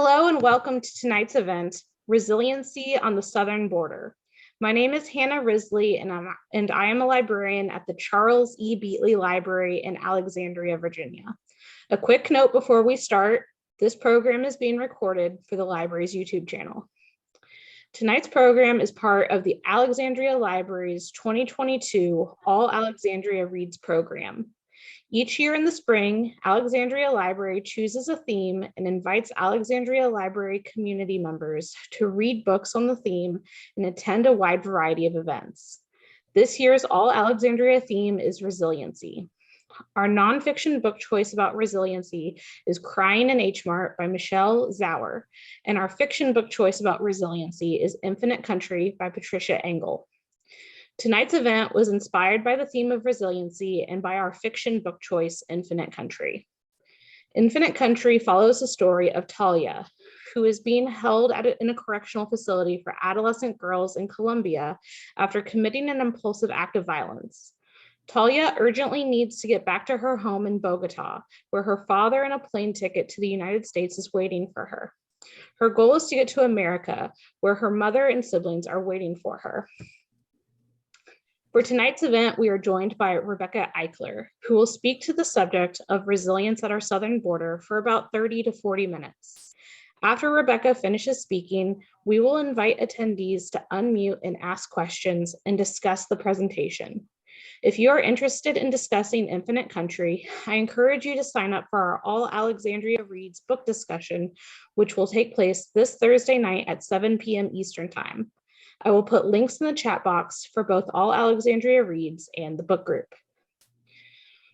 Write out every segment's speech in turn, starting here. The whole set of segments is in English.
Hello and welcome to tonight's event, Resiliency on the Southern Border. My name is Hannah Risley and I am a librarian at the Charles E. Beatley Library in Alexandria, Virginia. A quick note before we start, this program is being recorded for the library's YouTube channel. Tonight's program is part of the Alexandria Library's 2022 All Alexandria Reads program. Each year in the spring, Alexandria Library chooses a theme and invites Alexandria Library community members to read books on the theme and attend a wide variety of events. This year's All Alexandria theme is Resiliency. Our nonfiction book choice about resiliency is Crying in H Mart by Michelle Zauer, and our fiction book choice about resiliency is Infinite Country by Patricia Engel. Tonight's event was inspired by the theme of resiliency and by our fiction book choice, Infinite Country. Infinite Country follows the story of Talia, who is being held in a correctional facility for adolescent girls in Colombia after committing an impulsive act of violence. Talia urgently needs to get back to her home in Bogota, where her father and a plane ticket to the United States is waiting for her. Her goal is to get to America, where her mother and siblings are waiting for her. For tonight's event, we are joined by Rebecca Eichler, who will speak to the subject of resilience at our southern border for about 30 to 40 minutes. After Rebecca finishes speaking, we will invite attendees to unmute and ask questions and discuss the presentation. If you are interested in discussing Infinite Country, I encourage you to sign up for our All Alexandria Reads book discussion, which will take place this Thursday night at 7 p.m. Eastern Time. I will put links in the chat box for both All Alexandria Reads and the book group.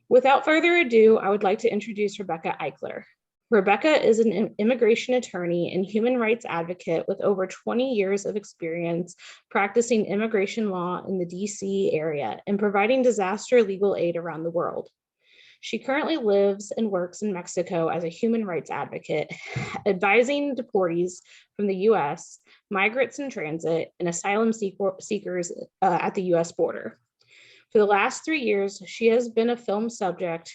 Without further ado, I would like to introduce Rebecca Eichler. Rebecca is an immigration attorney and human rights advocate with over 20 years of experience practicing immigration law in the DC area and providing disaster legal aid around the world. She currently lives and works in Mexico as a human rights advocate, advising deportees from the US, migrants in transit, and asylum seekers at the US border. For the last 3 years, she has been a film subject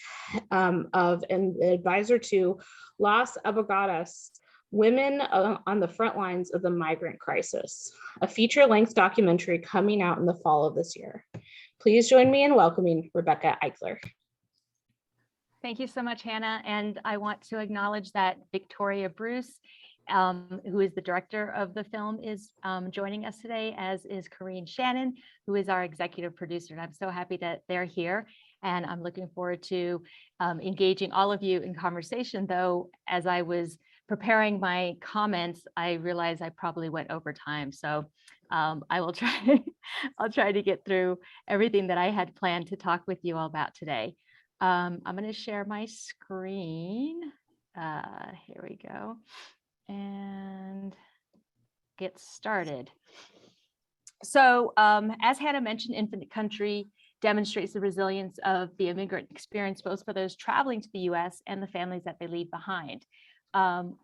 of and advisor to Las Abogadas, Women on the Front Lines of the Migrant Crisis, a feature-length documentary coming out in the fall of this year. Please join me in welcoming Rebecca Eichler. Thank you so much, Hannah. And I want to acknowledge that Victoria Bruce, who is the director of the film, is joining us today, as is Corrine Shannon, who is our executive producer. And I'm so happy that they're here. And I'm looking forward to engaging all of you in conversation, though, as I was preparing my comments, I realized I probably went over time. So I will try, I'll try to get through everything that I had planned to talk with you all about today. I'm going to share my screen. Here we go. And get started. So as Hannah mentioned, Infinite Country demonstrates the resilience of the immigrant experience, both for those traveling to the US and the families that they leave behind.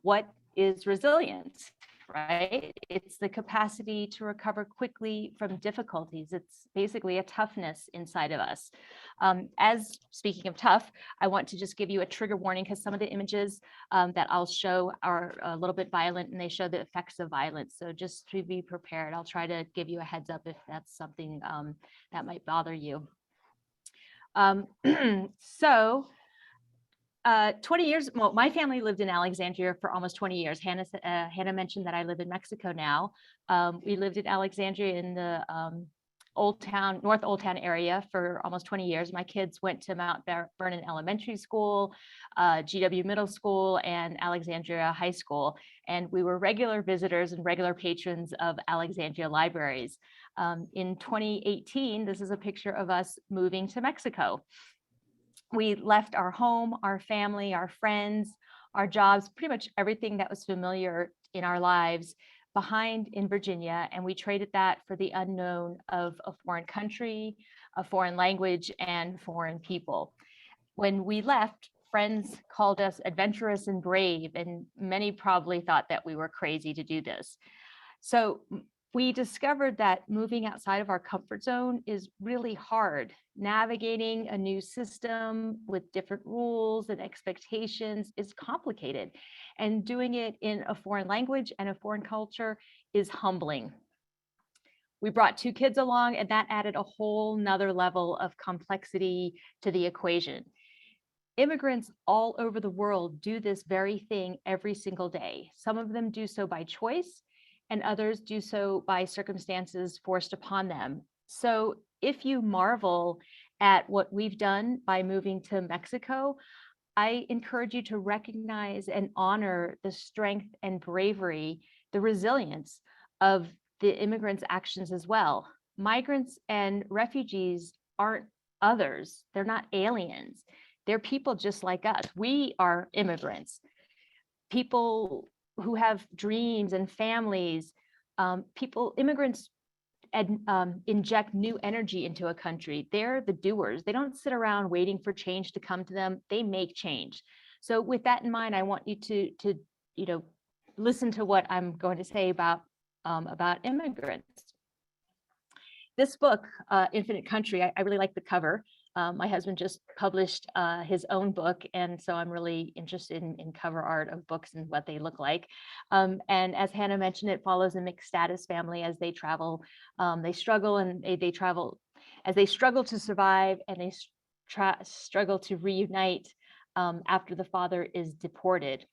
What is resilience, right? It's the capacity to recover quickly from difficulties. It's basically a toughness inside of us. As speaking of tough, I want to just give you a trigger warning because some of the images that I'll show are a little bit violent and they show the effects of violence. So just to be prepared, I'll try to give you a heads up if that's something that might bother you. 20 years, well, my family lived in Alexandria for almost 20 years. Hannah mentioned that I live in Mexico now. We lived in Alexandria in the North Old Town area for almost 20 years. My kids went to Mount Vernon Elementary School, GW Middle School, and Alexandria High School. And we were regular visitors and regular patrons of Alexandria libraries. In 2018, this is a picture of us moving to Mexico. We left our home, our family, our friends, our jobs, pretty much everything that was familiar in our lives behind in Virginia, and we traded that for the unknown of a foreign country, a foreign language, and foreign people. When we left, friends called us adventurous and brave, and many probably thought that we were crazy to do this. So we discovered that moving outside of our comfort zone is really hard. Navigating a new system with different rules and expectations is complicated. And doing it in a foreign language and a foreign culture is humbling. We brought 2 kids along, and that added a whole nother level of complexity to the equation. Immigrants all over the world do this very thing every single day. Some of them do so by choice, and others do so by circumstances forced upon them. So if you marvel at what we've done by moving to Mexico, I encourage you to recognize and honor the strength and bravery, the resilience of the immigrants' actions as well. Migrants and refugees aren't others, they're not aliens. They're people just like us. We are immigrants, people who have dreams and families. Immigrants inject new energy into a country. They're the doers. They don't sit around waiting for change to come to them. They make change. So with that in mind, I want you to listen to what I'm going to say about immigrants. This book, Infinite Country, I really like the cover. My husband just published his own book, and so I'm really interested in cover art of books and what they look like. And as Hannah mentioned, it follows a mixed status family as they travel. They struggle and they travel as they struggle to survive, and they struggle to reunite after the father is deported.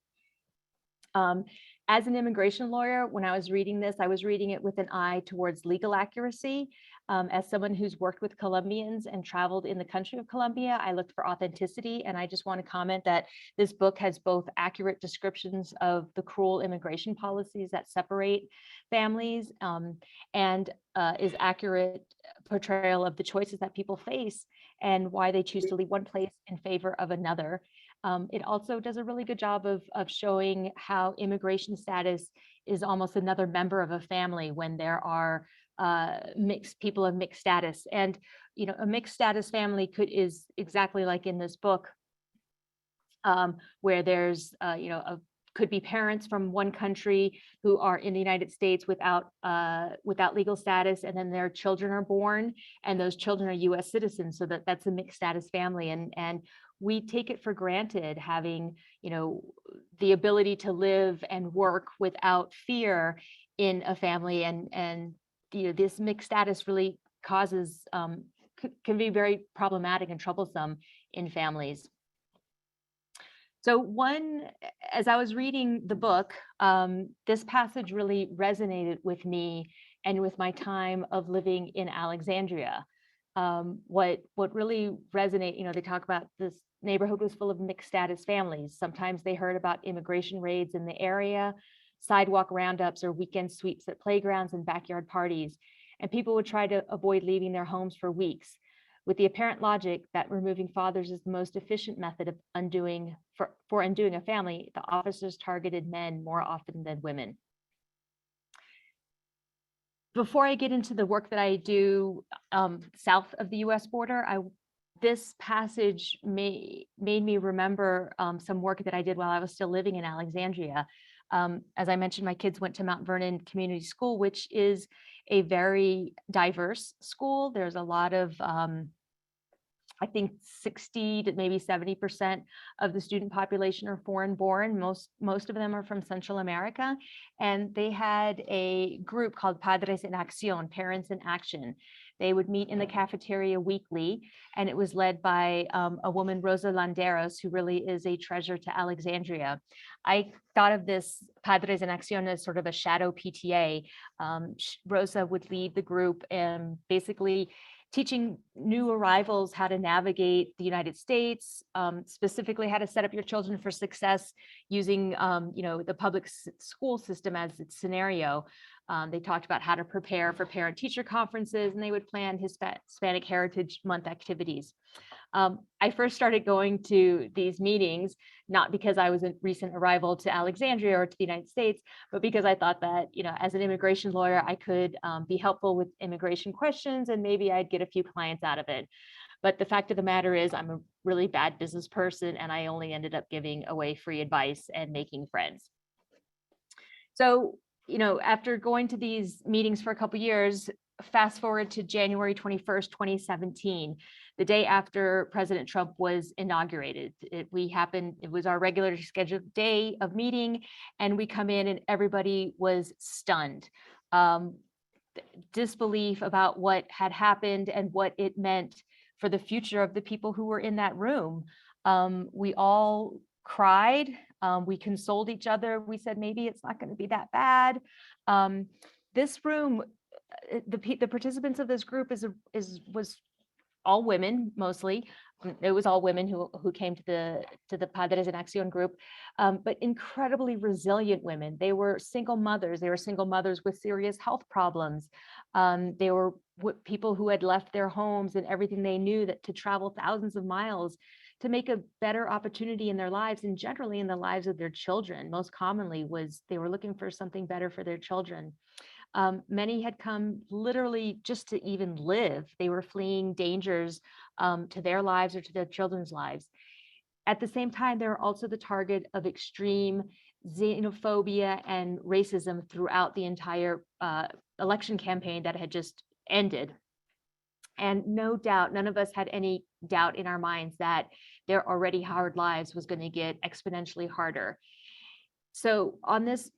As an immigration lawyer, when I was reading this, I was reading it with an eye towards legal accuracy. As someone who's worked with Colombians and traveled in the country of Colombia, I looked for authenticity. And I just want to comment that this book has both accurate descriptions of the cruel immigration policies that separate families and is accurate portrayal of the choices that people face and why they choose to leave one place in favor of another. It also does a really good job of showing how immigration status is almost another member of a family when there are mixed people of mixed status. And a mixed status family is exactly like in this book, where there's could be parents from one country who are in the United States without legal status, and then their children are born, and those children are U.S. citizens. So that's a mixed status family, and we take it for granted having the ability to live and work without fear in a family, and this mixed status really causes can be very problematic and troublesome in families. So as I was reading the book, this passage really resonated with me and with my time of living in Alexandria. What really resonate, they talk about this neighborhood was full of mixed status families. Sometimes they heard about immigration raids in the area, sidewalk roundups, or weekend sweeps at playgrounds and backyard parties. And people would try to avoid leaving their homes for weeks, with the apparent logic that removing fathers is the most efficient method of undoing a family. The officers targeted men more often than women. Before I get into the work that I do south of the US border, this passage made me remember some work that I did while I was still living in Alexandria. As I mentioned, my kids went to Mount Vernon Community School, which is a very diverse school. There's a lot of, I think 60 to maybe 70% of the student population are foreign born. Most of them are from Central America. And they had a group called Padres en Acción, Parents in Action. They would meet in the cafeteria weekly, and it was led by a woman, Rosa Landeros, who really is a treasure to Alexandria. I thought of this Padres en Acción as sort of a shadow PTA. Rosa would lead the group and basically teaching new arrivals how to navigate the United States, specifically how to set up your children for success using the public school system as its scenario. They talked about how to prepare for parent-teacher conferences, and they would plan Hispanic Heritage Month activities. I first started going to these meetings, not because I was a recent arrival to Alexandria or to the United States, but because I thought that, as an immigration lawyer, I could be helpful with immigration questions, and maybe I'd get a few clients out of it. But the fact of the matter is I'm a really bad business person, and I only ended up giving away free advice and making friends. So, after going to these meetings for a couple of years, fast forward to January 21st, 2017, the day after President Trump was inaugurated. It was our regular scheduled day of meeting, and we come in and everybody was stunned. Disbelief about what had happened and what it meant for the future of the people who were in that room. We all cried. We consoled each other. We said, maybe it's not going to be that bad. This room, the participants of this group was all women mostly. It was all women who came to the Padres en Acción group, but incredibly resilient women. They were single mothers. They were single mothers with serious health problems. They were people who had left their homes and everything they knew to travel thousands of miles to make a better opportunity in their lives, and generally in the lives of their children. Most commonly was they were looking for something better for their children. Many had come literally just to even live. They were fleeing dangers to their lives or to their children's lives. At the same time, they were also the target of extreme xenophobia and racism throughout the entire election campaign that had just ended. And no doubt, none of us had any doubt in our minds that their already hard lives was going to get exponentially harder. So on this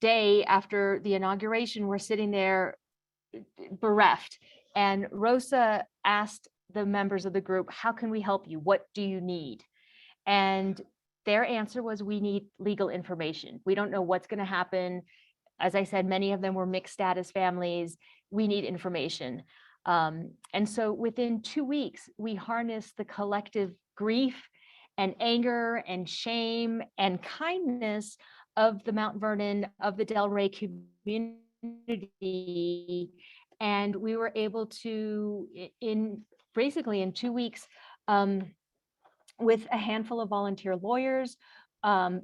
day after the inauguration, we're sitting there bereft. And Rosa asked the members of the group, how can we help you? What do you need? And their answer was, we need legal information. We don't know what's going to happen. As I said, many of them were mixed status families. We need information. And so within 2 weeks, we harnessed the collective grief and anger and shame and kindness of the Mount Vernon, of the Delray community. And we were able to, basically in 2 weeks, with a handful of volunteer lawyers,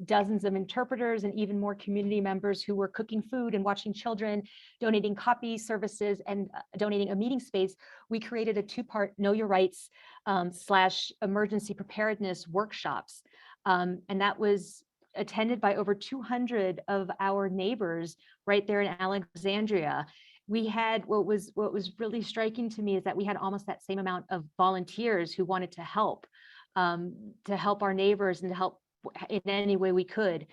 dozens of interpreters, and even more community members who were cooking food and watching children, donating copy services, and donating a meeting space, we created a 2-part Know Your Rights / emergency preparedness workshops. And that was attended by over 200 of our neighbors right there in Alexandria. We had what was really striking to me is that we had almost that same amount of volunteers who wanted to help our neighbors and to help in any way we could.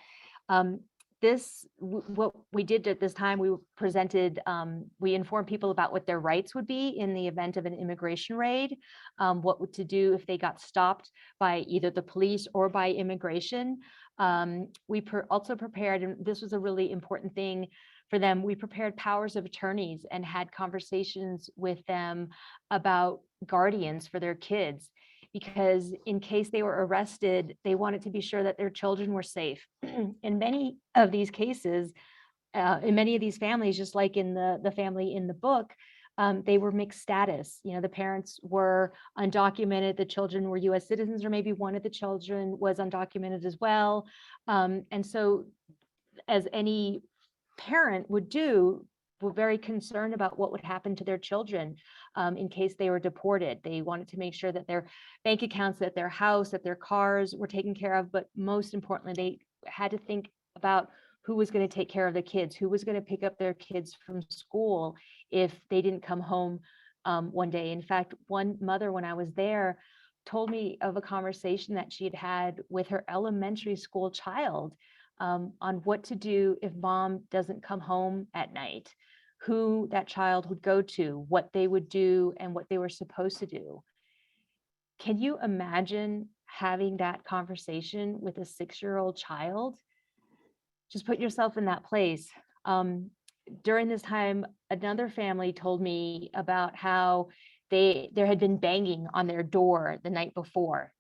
What we did at this time, we informed people about what their rights would be in the event of an immigration raid, what to do if they got stopped by either the police or by immigration. We also prepared, and this was a really important thing for them, we prepared powers of attorneys and had conversations with them about guardians for their kids, because in case they were arrested, they wanted to be sure that their children were safe. In many of these cases, in many of these families, just like in the family in the book, they were mixed status. The parents were undocumented, the children were US citizens, or maybe one of the children was undocumented as well. And so, as any parent would do, were very concerned about what would happen to their children in case they were deported. They wanted to make sure that their bank accounts, that their house, that their cars were taken care of. But most importantly, they had to think about who was going to take care of the kids, who was going to pick up their kids from school if they didn't come home one day. In fact, one mother, when I was there, told me of a conversation that she had had with her elementary school child on what to do if mom doesn't come home at night, who that child would go to, what they would do, and what they were supposed to do. Can you imagine having that conversation with a 6-year-old child? Just put yourself in that place. During this time, another family told me about how there had been banging on their door the night before.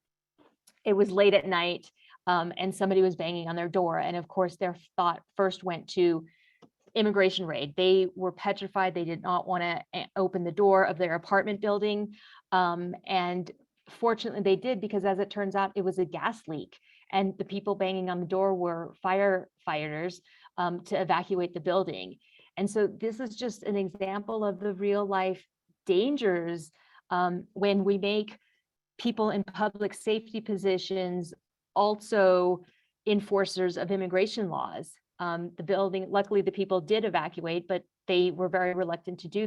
It was late at night, and somebody was banging on their door. And of course, their thought first went to immigration raid. They were petrified. They did not want to open the door of their apartment building. And fortunately they did, because as it turns out, it was a gas leak. And the people banging on the door were firefighters to evacuate the building. And so this is just an example of the real life dangers when we make people in public safety positions also enforcers of immigration laws. The building, luckily the people did evacuate, but they were very reluctant to do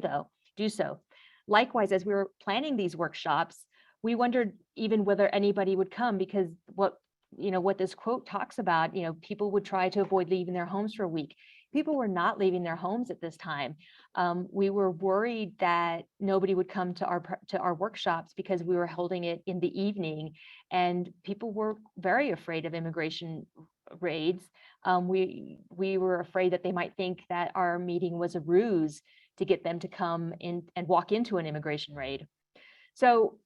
do so. Likewise, as we were planning these workshops, we wondered even whether anybody would come, because what this quote talks about, people would try to avoid leaving their homes for a week. People were not leaving their homes at this time. We were worried that nobody would come to our workshops because we were holding it in the evening, and people were very afraid of immigration raids. We were afraid that they might think that our meeting was a ruse to get them to come in and walk into an immigration raid. So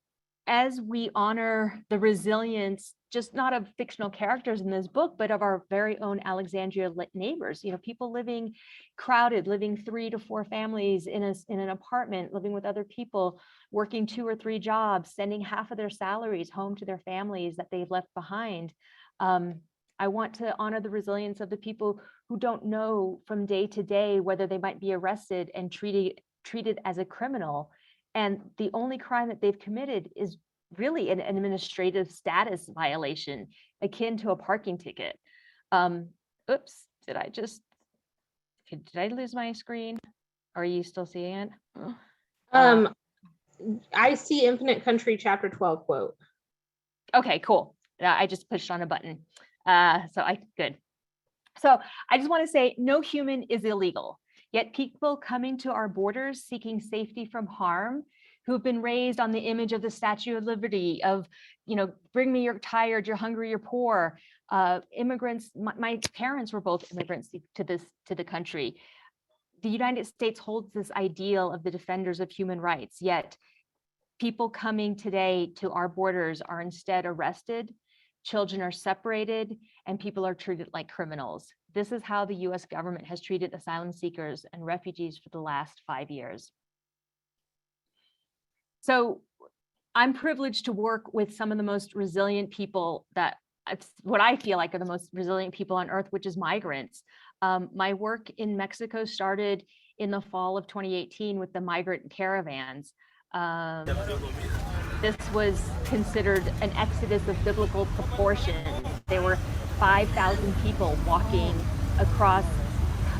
as we honor the resilience, just not of fictional characters in this book, but of our very own Alexandria neighbors, people living crowded, living 3 to 4 families in an apartment, living with other people, working 2 or 3 jobs, sending half of their salaries home to their families that they've left behind. I want to honor the resilience of the people who don't know from day to day whether they might be arrested and treated as a criminal. And the only crime that they've committed is really an administrative status violation akin to a parking ticket. Oops, did I lose my screen? Are you still seeing it? I see Infinite Country chapter 12 quote. Okay, cool. I just pushed on a button. Good. So I just want to say, no human is illegal. Yet people coming to our borders seeking safety from harm, who have been raised on the image of the Statue of Liberty, of, bring me, you're tired, you're hungry, you're poor. Immigrants, my parents were both immigrants to the country. The United States holds this ideal of the defenders of human rights, yet people coming today to our borders are instead arrested, children are separated, and people are treated like criminals. This is how the US government has treated asylum seekers and refugees for the last 5 years. So I'm privileged to work with some of the most resilient people what I feel like are the most resilient people on earth, which is migrants. My work in Mexico started in the fall of 2018 with the migrant caravans. This was considered an exodus of biblical proportions. There were 5,000 people walking across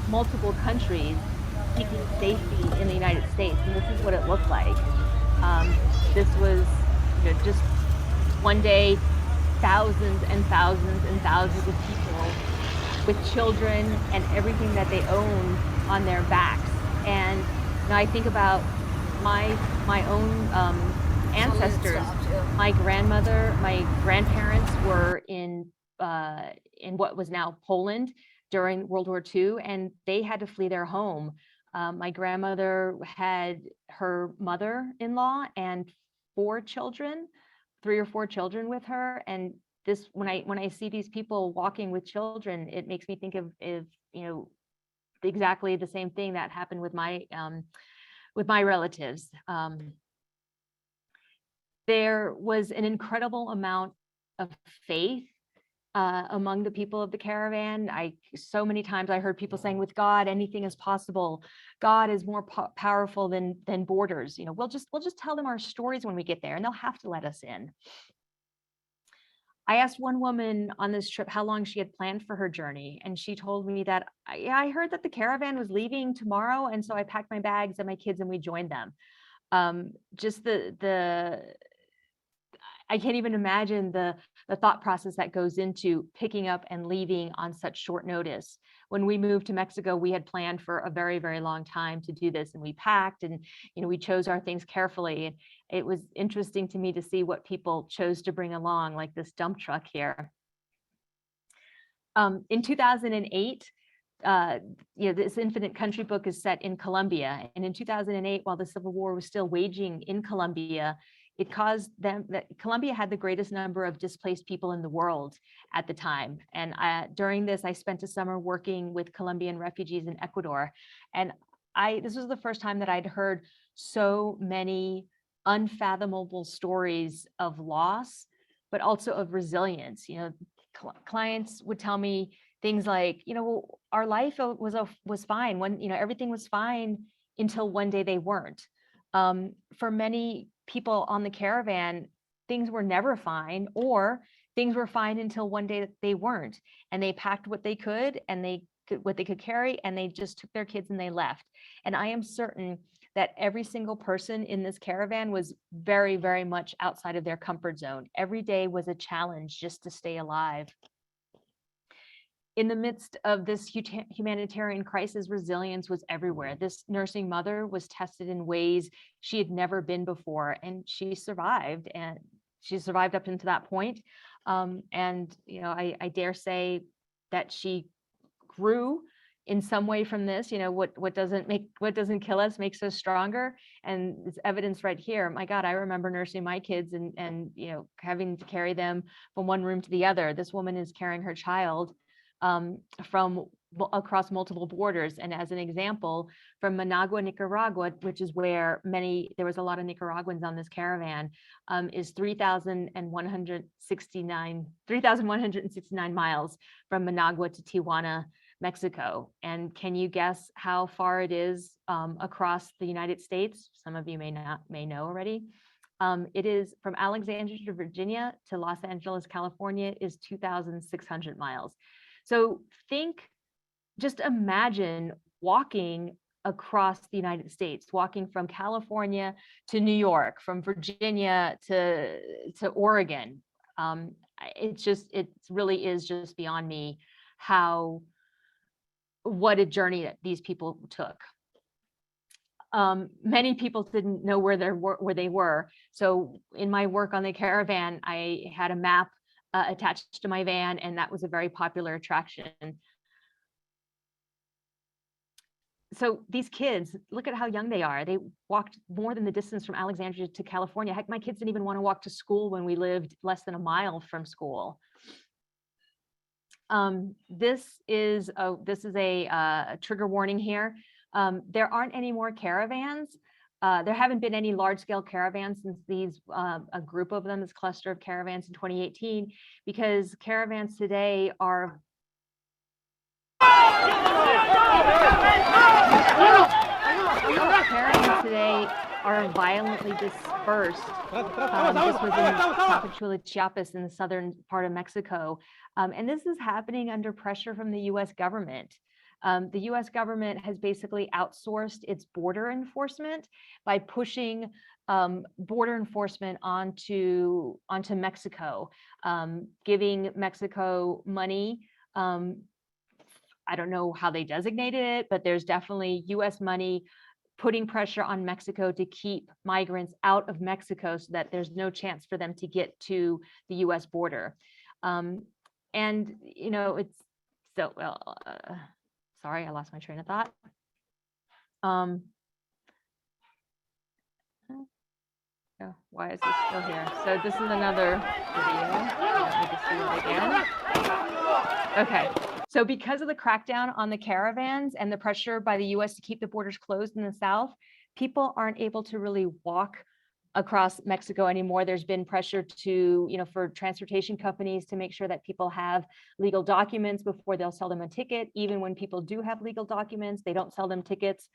multiple countries seeking safety in the United States, and this is what it looked like. This was just one day, thousands and thousands and thousands of people with children and everything that they own on their backs. And now I think about my own ancestors. My grandmother, my grandparents were in what was now Poland during World War II, and they had to flee their home. My grandmother had her mother-in-law and 3 or 4 children with her. And this, when I see these people walking with children, it makes me think of exactly the same thing that happened with my relatives. There was an incredible amount of faith among the people of the caravan. So many times I heard people saying, with God, anything is possible. God is more powerful than borders. We'll just tell them our stories when we get there, and they'll have to let us in. I asked one woman on this trip how long she had planned for her journey, and she told me that, I heard that the caravan was leaving tomorrow, and so I packed my bags and my kids and we joined them. Just I can't even imagine the thought process that goes into picking up and leaving on such short notice. When we moved to Mexico, we had planned for a very, very long time to do this, and we packed and we chose our things carefully. It was interesting to me to see what people chose to bring along, like this dump truck here. In 2008, this Infinite Country book is set in Colombia, and in 2008, while the Civil War was still waging in Colombia, it caused them that Colombia had the greatest number of displaced people in the world at the time. And during this, I spent a summer working with Colombian refugees in Ecuador. And this was the first time that I'd heard so many unfathomable stories of loss, but also of resilience. Clients would tell me things like, our life was fine when, everything was fine until one day they weren't. For many people on the caravan, things were never fine, or things were fine until one day that they weren't, and they packed what they could and what they could carry, and they just took their kids and they left. And I am certain that every single person in this caravan was very, very much outside of their comfort zone. Every day was a challenge just to stay alive. In the midst of this humanitarian crisis, resilience was everywhere. This nursing mother was tested in ways she had never been before, and she survived, and she survived up into that point. And I dare say that she grew in some way from this. What doesn't kill us makes us stronger, and it's evidence right here. My God, I remember nursing my kids and having to carry them from one room to the other. This woman is carrying her child from across multiple borders. And as an example, from Managua, Nicaragua, which is where there was a lot of Nicaraguans on this caravan, is 3,169 miles from Managua to Tijuana, Mexico. And can you guess how far it is across the United States? Some of you may know already. It is from Alexandria, Virginia to Los Angeles, California is 2,600 miles. So just imagine walking across the United States, walking from California to New York, from Virginia to Oregon. It really is just beyond me what a journey that these people took. Many people didn't know where they were. So in my work on the caravan, I had a map attached to my van, and that was a very popular attraction. So these kids, look at how young they are. They walked more than the distance from Alexandria to California. Heck, my kids didn't even want to walk to school when we lived less than a mile from school. This is a trigger warning here. There aren't any more caravans. There haven't been any large-scale caravans since a group of them, this cluster of caravans in 2018, because caravans today are violently dispersed. This was in Tapachula, Chiapas, in the southern part of Mexico. And this is happening under pressure from the US government. The US government has basically outsourced its border enforcement by pushing border enforcement onto Mexico, giving Mexico money. I don't know how they designated it, but there's definitely US money putting pressure on Mexico to keep migrants out of Mexico so that there's no chance for them to get to the US border. It's so, well, sorry, I lost my train of thought. Why is this still here? So this is another video. Let me just see it again. Okay. So because of the crackdown on the caravans and the pressure by the US to keep the borders closed in the South, people aren't able to really walk across Mexico anymore. There's been pressure for transportation companies to make sure that people have legal documents before they'll sell them a ticket. Even when people do have legal documents, they don't sell them tickets.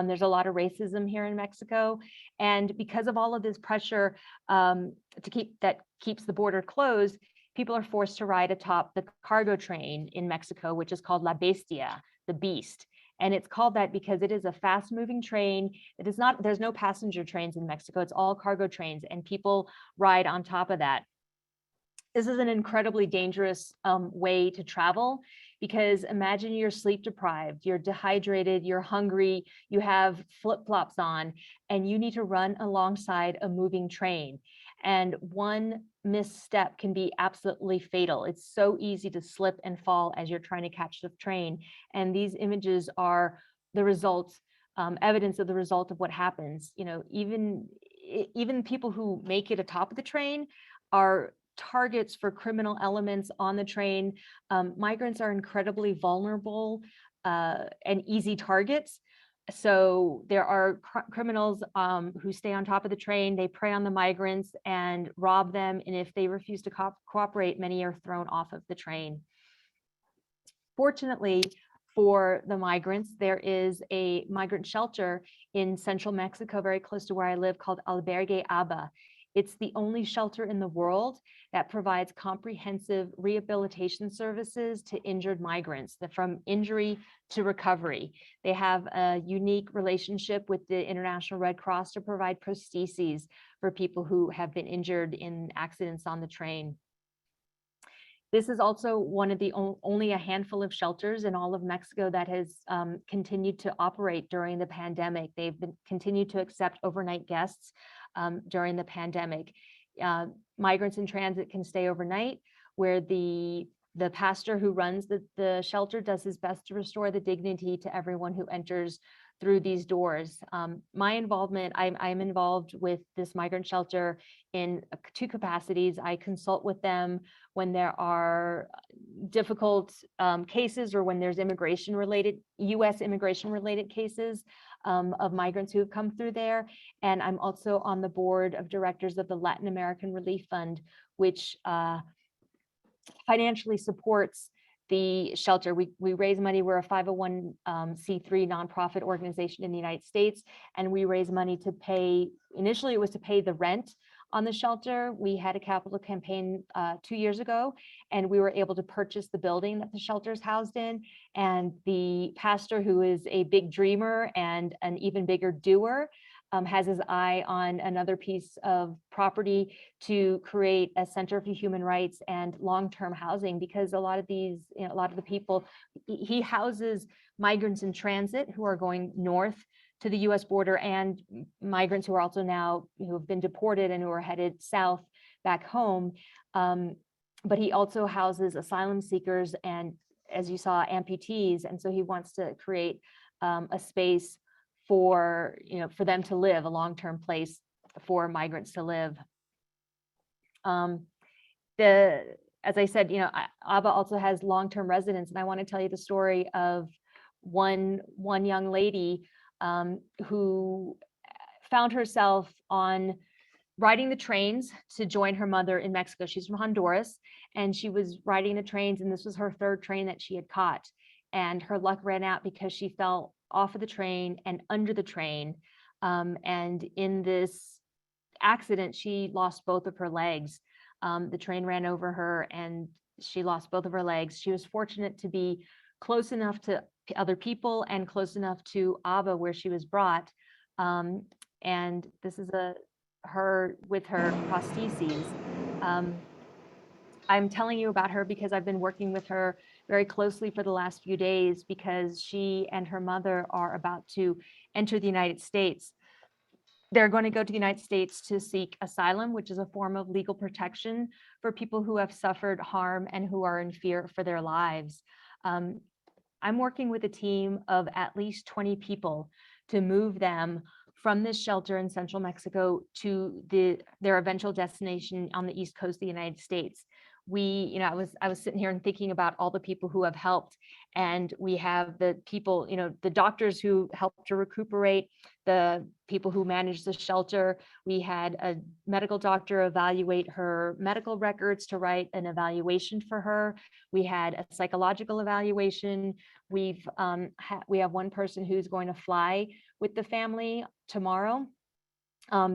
There's a lot of racism here in Mexico. And because of all of this pressure that keeps the border closed, people are forced to ride atop the cargo train in Mexico, which is called La Bestia, the beast. And it's called that because it is a fast moving train. There's no passenger trains in Mexico. It's all cargo trains, and people ride on top of that. This is an incredibly dangerous way to travel, because imagine you're sleep deprived, you're dehydrated, you're hungry, you have flip-flops on, and you need to run alongside a moving train. And one misstep can be absolutely fatal. It's so easy to slip and fall as you're trying to catch the train. And these images are the results, evidence of the result of what happens. Even people who make it atop of the train are targets for criminal elements on the train. Migrants are incredibly vulnerable and easy targets. So there are criminals who stay on top of the train. They prey on the migrants and rob them. And if they refuse to cooperate, many are thrown off of the train. Fortunately for the migrants, there is a migrant shelter in central Mexico, very close to where I live, called Albergue Aba. It's the only shelter in the world that provides comprehensive rehabilitation services to injured migrants, from injury to recovery. They have a unique relationship with the International Red Cross to provide prostheses for people who have been injured in accidents on the train. This is also one of the only a handful of shelters in all of Mexico that has continued to operate during the pandemic. They've continued to accept overnight guests during the pandemic. Migrants in transit can stay overnight, where the pastor who runs the shelter does his best to restore the dignity to everyone who enters through these doors. My involvement, I'm involved with this migrant shelter in 2 capacities. I consult with them when there are difficult cases, or when there's U.S. immigration related cases of migrants who have come through there. And I'm also on the board of directors of the Latin American Relief Fund, which financially supports the shelter. We raise money. We're a 501c3 nonprofit organization in the United States, and we raise money to pay, initially it was to pay the rent on the shelter. We had a capital campaign 2 years ago, and we were able to purchase the building that the shelter is housed in. And the pastor, who is a big dreamer and an even bigger doer, has his eye on another piece of property to create a center for human rights and long-term housing, because a lot of these, a lot of the people, he houses migrants in transit who are going north to the US border, and migrants who are also now, who have been deported and who are headed south back home. But he also houses asylum seekers and, as you saw, amputees. And so he wants to create a space for, for them to live, a long-term place for migrants to live. As I said, ABBA also has long-term residents, and I want to tell you the story of one young lady who found herself on riding the trains to join her mother in Mexico. She's from Honduras, and she was riding the trains, and this was her 3rd train that she had caught. And her luck ran out because she fell off of the train and under the train. And in this accident, she lost both of her legs. The train ran over her and she lost both of her legs. She was fortunate to be close enough to other people and close enough to ABBA, where she was brought. And this is her with her prostheses. I'm telling you about her because I've been working with her very closely for the last few days, because she and her mother are about to enter the United States. They're going to go to the United States to seek asylum, which is a form of legal protection for people who have suffered harm and who are in fear for their lives. I'm working with a team of at least 20 people to move them from this shelter in central Mexico to their eventual destination on the East Coast of the United States. I was sitting here and thinking about all the people who have helped, and we have the people, the doctors who helped to recuperate, the people who manage the shelter. We had a medical doctor evaluate her medical records to write an evaluation for her. We had a psychological evaluation. We have one person who's going to fly with the family tomorrow.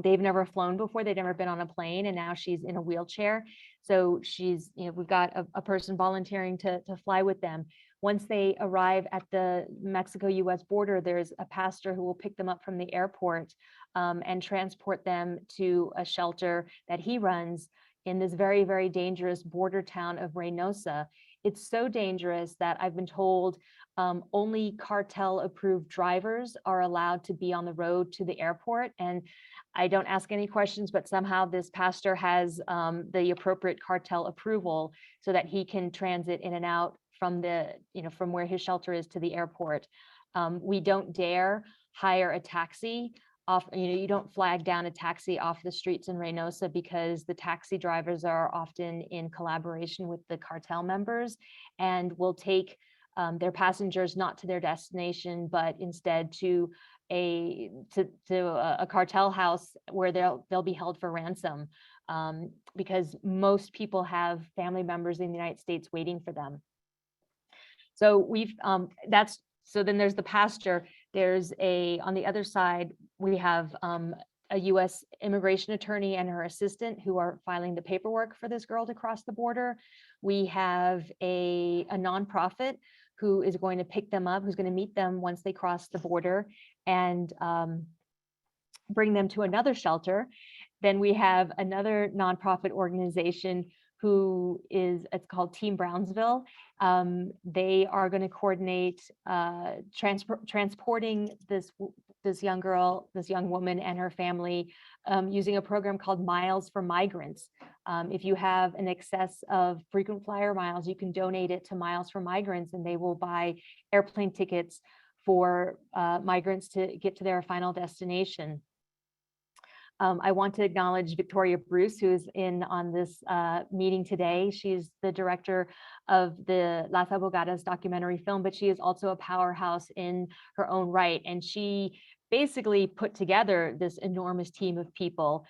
They've never flown before. They've never been on a plane, and now she's in a wheelchair. So we've got a person volunteering to fly with them. Once they arrive at the Mexico-US border, there's a pastor who will pick them up from the airport and transport them to a shelter that he runs in this very, very dangerous border town of Reynosa. It's so dangerous that I've been told only cartel-approved drivers are allowed to be on the road to the airport. And I don't ask any questions, but somehow this pastor has the appropriate cartel approval so that he can transit in and out from from where his shelter is to the airport. We don't dare hire a taxi off, you don't flag down a taxi off the streets in Reynosa, because the taxi drivers are often in collaboration with the cartel members and will take their passengers not to their destination, but instead to a cartel house where they'll be held for ransom, because most people have family members in the United States waiting for them. So so then there's the pastor. There's on the other side, we have a U.S. immigration attorney and her assistant who are filing the paperwork for this girl to cross the border. We have a nonprofit who is going to pick them up, who's going to meet them once they cross the border and bring them to another shelter. Then we have another nonprofit organization who is, it's called Team Brownsville. They are going to coordinate transporting this young girl, this young woman and her family using a program called Miles for Migrants. If you have an excess of frequent flyer miles, you can donate it to Miles for Migrants, and they will buy airplane tickets for migrants to get to their final destination. I want to acknowledge Victoria Bruce, who is in on this meeting today. She's the director of the Las Abogadas documentary film, but she is also a powerhouse in her own right. And she basically put together this enormous team of people.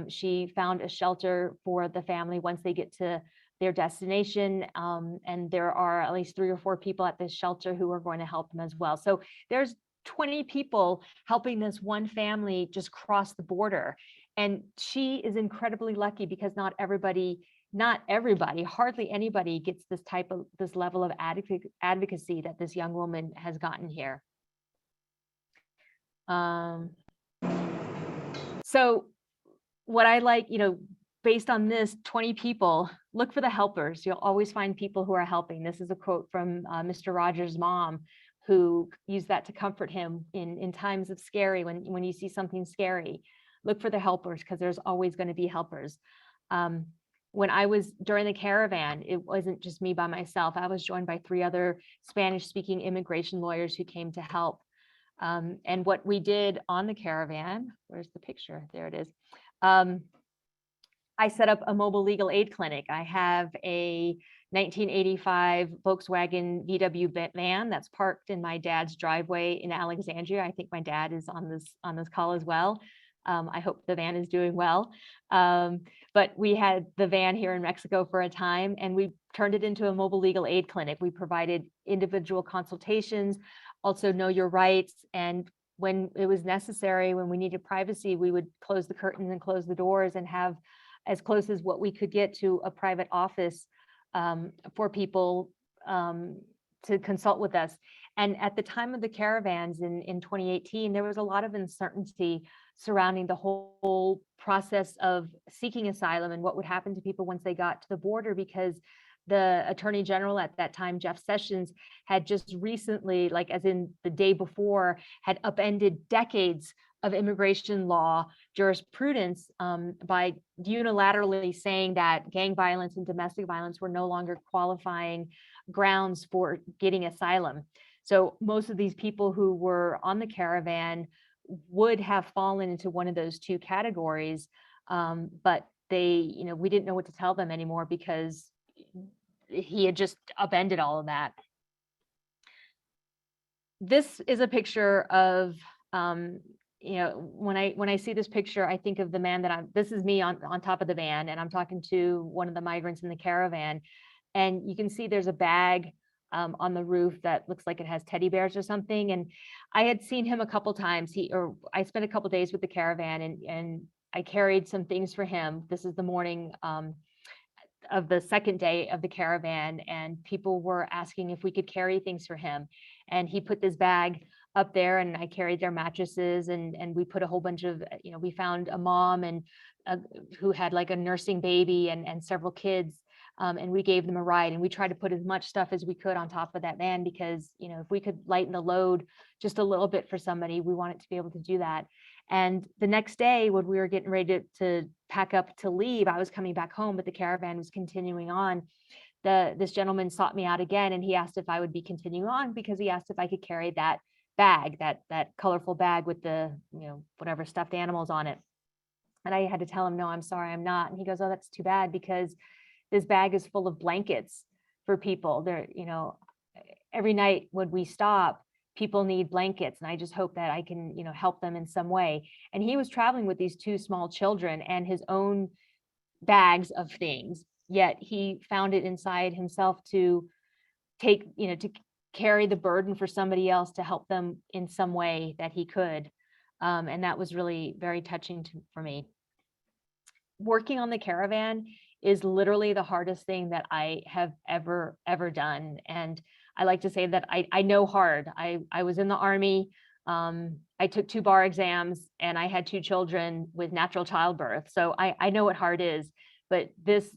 She found a shelter for the family once they get to their destination. And there are at least 3 or 4 people at this shelter who are going to help them as well. So there's 20 people helping this one family just cross the border. And she is incredibly lucky because not everybody, hardly anybody gets this level of advocacy that this young woman has gotten here. So what I like, based on this 20 people, look for the helpers. You'll always find people who are helping. This is a quote from Mr. Rogers' mom, who used that to comfort him in times of scary, when you see something scary. Look for the helpers, because there's always going to be helpers. When I was during the caravan, it wasn't just me by myself. I was joined by 3 other Spanish-speaking immigration lawyers who came to help. And what we did on the caravan, where's the picture? There it is. I set up a mobile legal aid clinic. I have a 1985 Volkswagen VW van that's parked in my dad's driveway in Alexandria. I think my dad is on this call as well. I hope the van is doing well. But we had the van here in Mexico for a time, and we turned it into a mobile legal aid clinic. We provided individual consultations, also know your rights. And when it was necessary, when we needed privacy, we would close the curtains and close the doors and have as close as what we could get to a private office for people to consult with us. And at the time of the caravans in 2018, there was a lot of uncertainty surrounding the whole process of seeking asylum and what would happen to people once they got to the border, because the Attorney General at that time, Jeff Sessions, had just recently, like as in the day before, had upended decades of immigration law jurisprudence by unilaterally saying that gang violence and domestic violence were no longer qualifying grounds for getting asylum. So most of these people who were on the caravan would have fallen into one of those 2 categories, but they, we didn't know what to tell them anymore because he had just upended all of that. This is a picture of, when I see this picture, I think of the man this is me on top of the van, and I'm talking to one of the migrants in the caravan. And you can see there's a bag on the roof that looks like it has teddy bears or something. And I had seen him a couple times. I spent a couple days with the caravan, and I carried some things for him. This is the morning of the second day of the caravan, and people were asking if we could carry things for him. And he put this bag up there, and I carried their mattresses, and we put a whole bunch of, we found a mom and who had like a nursing baby and several kids. And we gave them a ride, and we tried to put as much stuff as we could on top of that van because, if we could lighten the load just a little bit for somebody, we wanted to be able to do that. And the next day, when we were getting ready to pack up to leave, I was coming back home, but the caravan was continuing on. This gentleman sought me out again, and he asked if I would be continuing on because he asked if I could carry that bag, that colorful bag with the, whatever stuffed animals on it. And I had to tell him, no, I'm sorry, I'm not. And he goes, oh, that's too bad, because this bag is full of blankets for people. There, every night when we stop, people need blankets, and I just hope that I can, help them in some way. And he was traveling with these 2 small children and his own bags of things, yet he found it inside himself to take, to carry the burden for somebody else, to help them in some way that he could. And that was really very touching for me. Working on the caravan is literally the hardest thing that I have ever done. And I like to say that I know hard. I was in the Army. I took 2 bar exams and I had 2 children with natural childbirth. So I know what hard is, but this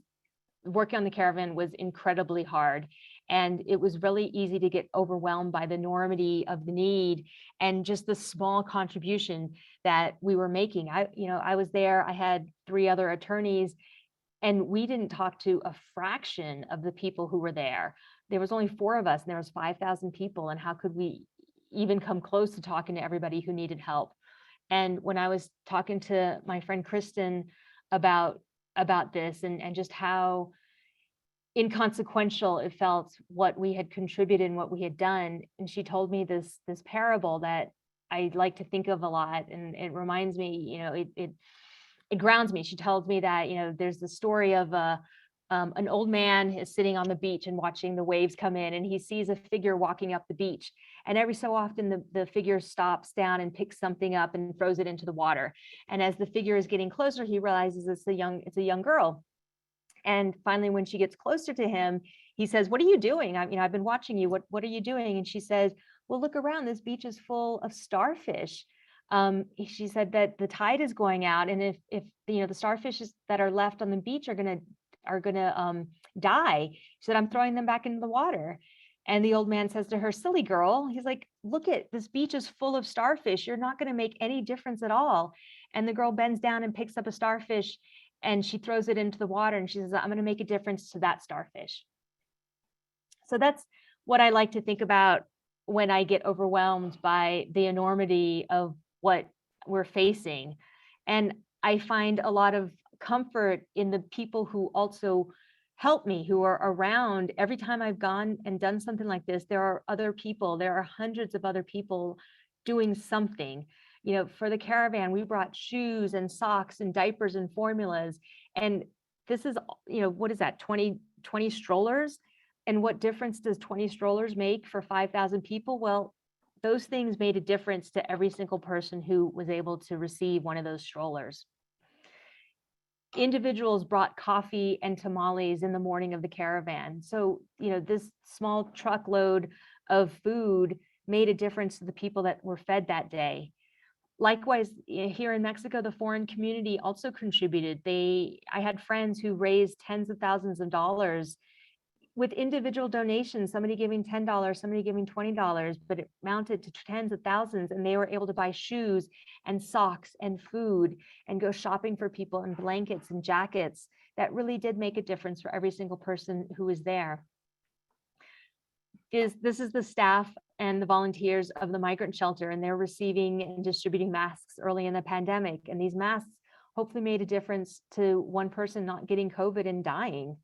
working on the caravan was incredibly hard. And it was really easy to get overwhelmed by the enormity of the need and just the small contribution that we were making. I was there, I had 3 other attorneys, and we didn't talk to a fraction of the people who were there. There was only 4 of us and there was 5,000 people. And how could we even come close to talking to everybody who needed help? And when I was talking to my friend Kristen about this and just how inconsequential it felt what we had contributed and what we had done, and she told me this parable that I like to think of a lot, and it reminds me, it grounds me. She tells me that, there's the story of an old man is sitting on the beach and watching the waves come in, and he sees a figure walking up the beach. And every so often the figure stops down and picks something up and throws it into the water. And as the figure is getting closer, he realizes it's a young girl. And finally, when she gets closer to him, he says, "What are you doing? I've been watching you. What are you doing?" And she says, "Well, look around. This beach is full of starfish." She said that the tide is going out, and if the starfish that are left on the beach are gonna die. She said, "I'm throwing them back into the water." And the old man says to her, "Silly girl," he's like, "Look at this beach is full of starfish. You're not going to make any difference at all." And the girl bends down and picks up a starfish, and she throws it into the water, and she says, "I'm going to make a difference to that starfish." So that's what I like to think about when I get overwhelmed by the enormity of what we're facing. And I find a lot of comfort in the people who also help me, who are around. Every time I've gone and done something like this, there are other people, there are hundreds of other people doing something. For the caravan, we brought shoes and socks and diapers and formulas. And this is, what is that, 20 strollers? And what difference does 20 strollers make for 5,000 people? Well, those things made a difference to every single person who was able to receive one of those strollers. Individuals brought coffee and tamales in the morning of the caravan. So, this small truckload of food made a difference to the people that were fed that day. Likewise, here in Mexico, the foreign community also contributed. I had friends who raised tens of thousands of dollars with individual donations, somebody giving $10, somebody giving $20, but it mounted to tens of thousands, and they were able to buy shoes and socks and food and go shopping for people and blankets and jackets. That really did make a difference for every single person who was there. This is the staff and the volunteers of the migrant shelter, and they're receiving and distributing masks early in the pandemic. And these masks hopefully made a difference to one person not getting COVID and dying.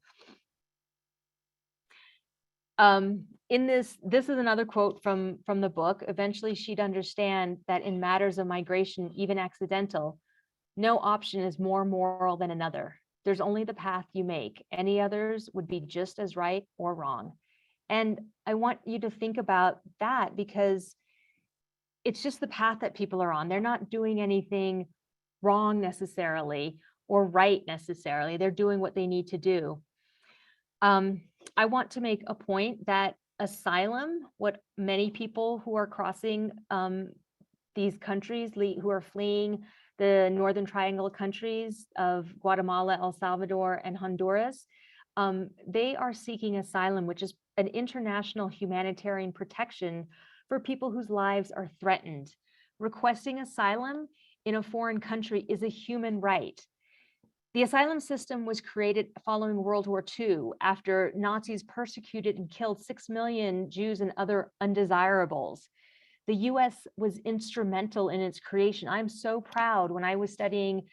This is another quote from the book. "Eventually she'd understand that in matters of migration, even accidental, no option is more moral than another. There's only the path you make. Any others would be just as right or wrong." And I want you to think about that, because it's just the path that people are on. They're not doing anything wrong necessarily or right necessarily. They're doing what they need to do. I want to make a point that asylum, what many people who are crossing these countries, who are fleeing the Northern Triangle countries of Guatemala, El Salvador, and Honduras, they are seeking asylum, which is an international humanitarian protection for people whose lives are threatened. Requesting asylum in a foreign country is a human right. The asylum system was created following World War II, after Nazis persecuted and killed 6 million Jews and other undesirables. The US was instrumental in its creation. I'm so proud. When I was studying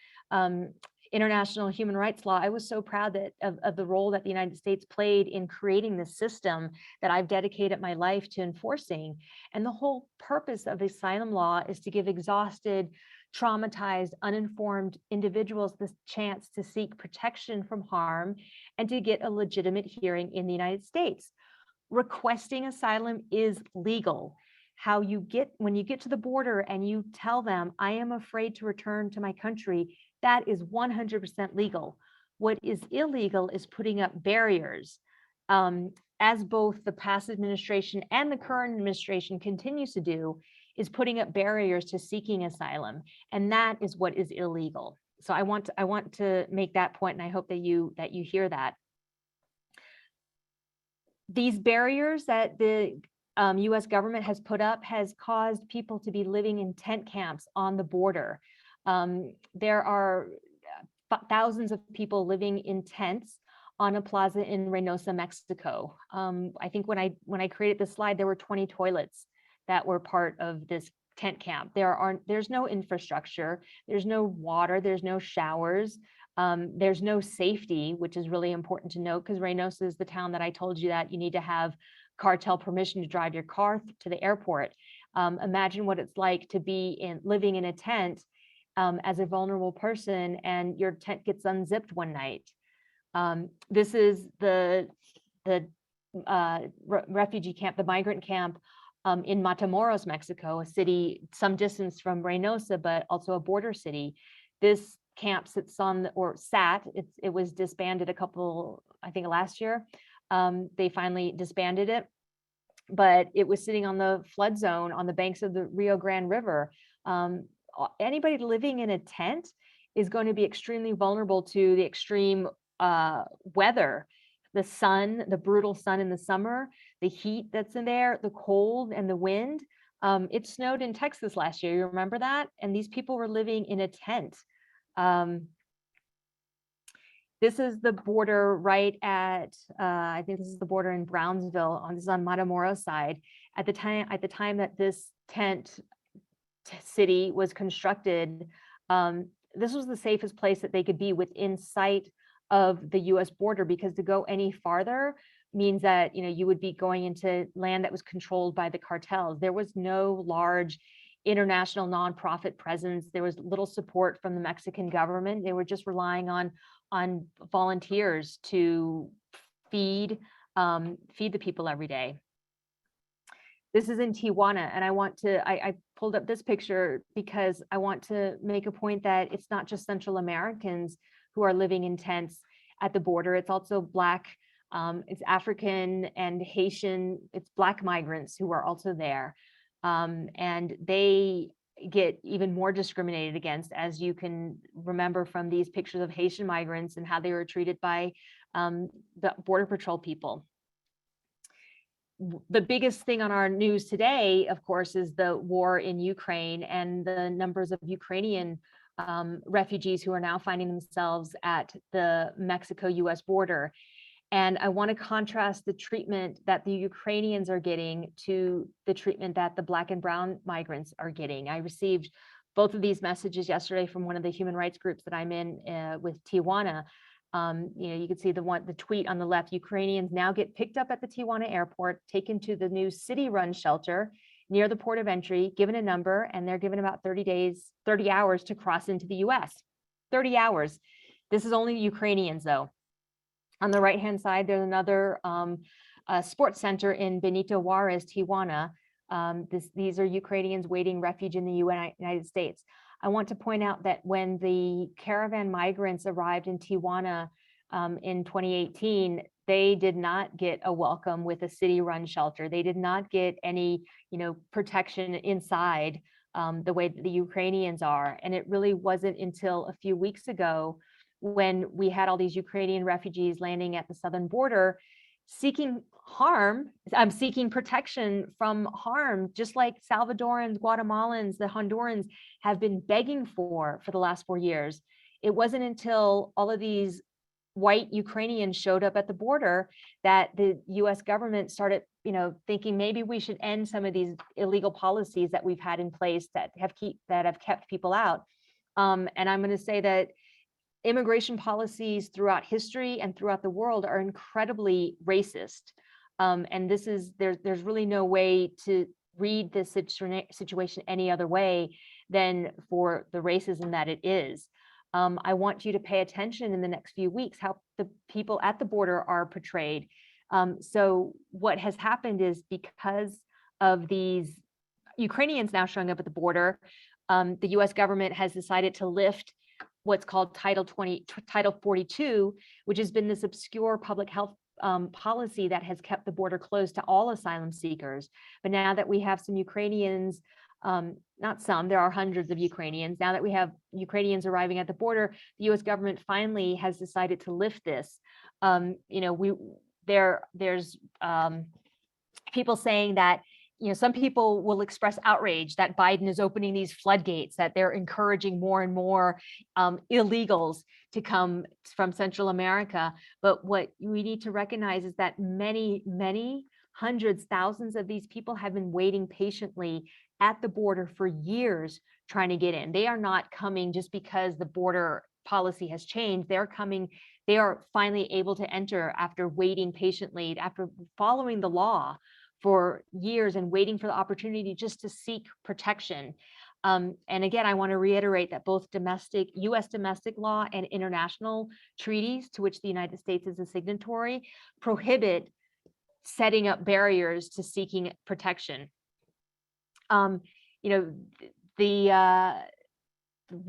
international human rights law, I was so proud of the role that the United States played in creating this system that I've dedicated my life to enforcing. And the whole purpose of asylum law is to give exhausted, traumatized, uninformed individuals the chance to seek protection from harm and to get a legitimate hearing in the United States. Requesting asylum is legal. how when you get to the border and you tell them, I am afraid to return to my country, that is 100% legal. What is illegal is putting up barriers, as both the past administration and the current administration continues to do, is putting up barriers to seeking asylum, and that is what is illegal. So I want to make that point, and I hope that you hear that. These barriers that the U.S. government has put up has caused people to be living in tent camps on the border. There are thousands of people living in tents on a plaza in Reynosa, Mexico. I think when I created this slide, there were 20 toilets that were part of this tent camp. There's no infrastructure, there's no water, there's no showers, there's no safety, which is really important to note, because Reynosa is the town that I told you that you need to have cartel permission to drive your car to the airport. Imagine what it's like to be living in a tent as a vulnerable person, and your tent gets unzipped one night. This is the refugee camp, the migrant camp in Matamoros, Mexico, a city some distance from Reynosa, but also a border city. This camp sits on, or sat, it was disbanded I think last year. They finally disbanded it, but it was sitting on the flood zone on the banks of the Rio Grande River. Anybody living in a tent is going to be extremely vulnerable to the extreme weather, the sun, the brutal sun in the summer, the heat that's in there, the cold and the wind. It snowed in Texas last year. You remember that? And these people were living in a tent. This is the border right at, I think this is the border in Brownsville. This is on Matamoros side. At the time that this tent city was constructed, this was the safest place that they could be within sight of the U.S. border, because to go any farther means that you would be going into land that was controlled by the cartels. There was no large international nonprofit presence. There was little support from the Mexican government. They were just relying on volunteers to feed the people every day. This is in Tijuana, and I pulled up this picture because I want to make a point that it's not just Central Americans who are living in tents at the border. It's also Black, it's African and Haitian, it's Black migrants who are also there. And they get even more discriminated against, as you can remember from these pictures of Haitian migrants and how they were treated by the Border Patrol people. The biggest thing on our news today, of course, is the war in Ukraine and the numbers of Ukrainian refugees who are now finding themselves at the Mexico-US border. And I want to contrast the treatment that the Ukrainians are getting to the treatment that the Black and brown migrants are getting. I received both of these messages yesterday from one of the human rights groups that I'm in with Tijuana. You can see the tweet on the left. Ukrainians now get picked up at the Tijuana airport, taken to the new city-run shelter near the port of entry, given a number, and they're given about 30 hours to cross into the US. 30 hours. This is only Ukrainians, though. On the right-hand side, there's another sports center in Benito Juarez, Tijuana. These are Ukrainians waiting refuge in the United States. I want to point out that when the caravan migrants arrived in Tijuana in 2018, they did not get a welcome with a city-run shelter. They did not get any, protection inside the way that the Ukrainians are. And it really wasn't until a few weeks ago when we had all these Ukrainian refugees landing at the southern border, seeking protection from harm, just like Salvadorans, Guatemalans, the Hondurans have been begging for the last 4 years. It wasn't until all of these white Ukrainians showed up at the border that the US government started, thinking maybe we should end some of these illegal policies that we've had in place that have kept people out. And I'm going to say that immigration policies throughout history and throughout the world are incredibly racist. And there's really no way to read this situation any other way than for the racism that it is. I want you to pay attention in the next few weeks how the people at the border are portrayed. So what has happened is, because of these Ukrainians now showing up at the border. The US government has decided to lift what's called Title 42, which has been this obscure public health policy that has kept the border closed to all asylum seekers. But now that we have some Ukrainians, not some, there are hundreds of Ukrainians. Now that we have Ukrainians arriving at the border, the US government finally has decided to lift this. There's people saying that, some people will express outrage that Biden is opening these floodgates, that they're encouraging more and more illegals to come from Central America. But what we need to recognize is that many, many hundreds, thousands of these people have been waiting patiently at the border for years trying to get in. They are not coming just because the border policy has changed. They're coming, they are finally able to enter after waiting patiently, after following the law for years and waiting for the opportunity just to seek protection. And again, I want to reiterate that both US domestic law and international treaties to which the United States is a signatory prohibit setting up barriers to seeking protection. While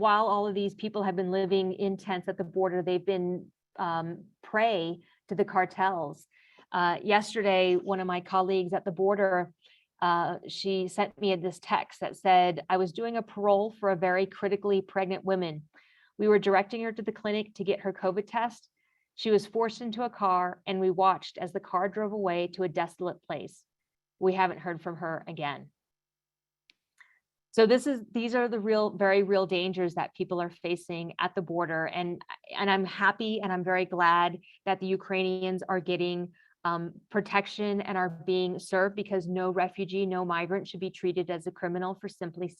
all of these people have been living in tents at the border, they've been prey to the cartels. Yesterday, one of my colleagues at the border, she sent me this text that said, I was doing a parole for a very critically pregnant woman. We were directing her to the clinic to get her COVID test. She was forced into a car and we watched as the car drove away to a desolate place. We haven't heard from her again. So these are the very real dangers that people are facing at the border. And I'm happy and I'm very glad that the Ukrainians are getting protection and are being served, because no refugee, no migrant should be treated as a criminal for simply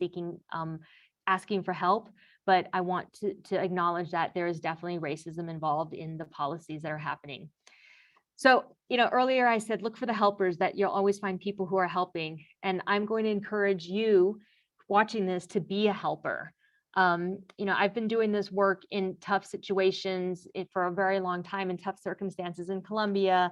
asking for help. But I want to acknowledge that there is definitely racism involved in the policies that are happening. So, earlier I said, look for the helpers, that you'll always find people who are helping. And I'm going to encourage you watching this to be a helper. I've been doing this work in tough situations for a very long time, in tough circumstances in Colombia,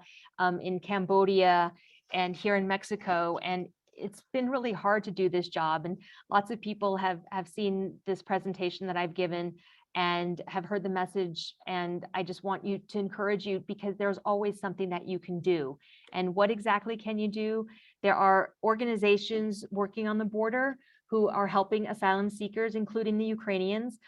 in Cambodia, and here in Mexico. And it's been really hard to do this job. And lots of people have seen this presentation that I've given and have heard the message. And I just want to encourage you, because there's always something that you can do. And what exactly can you do? There are organizations working on the border who are helping asylum seekers, including the Ukrainians.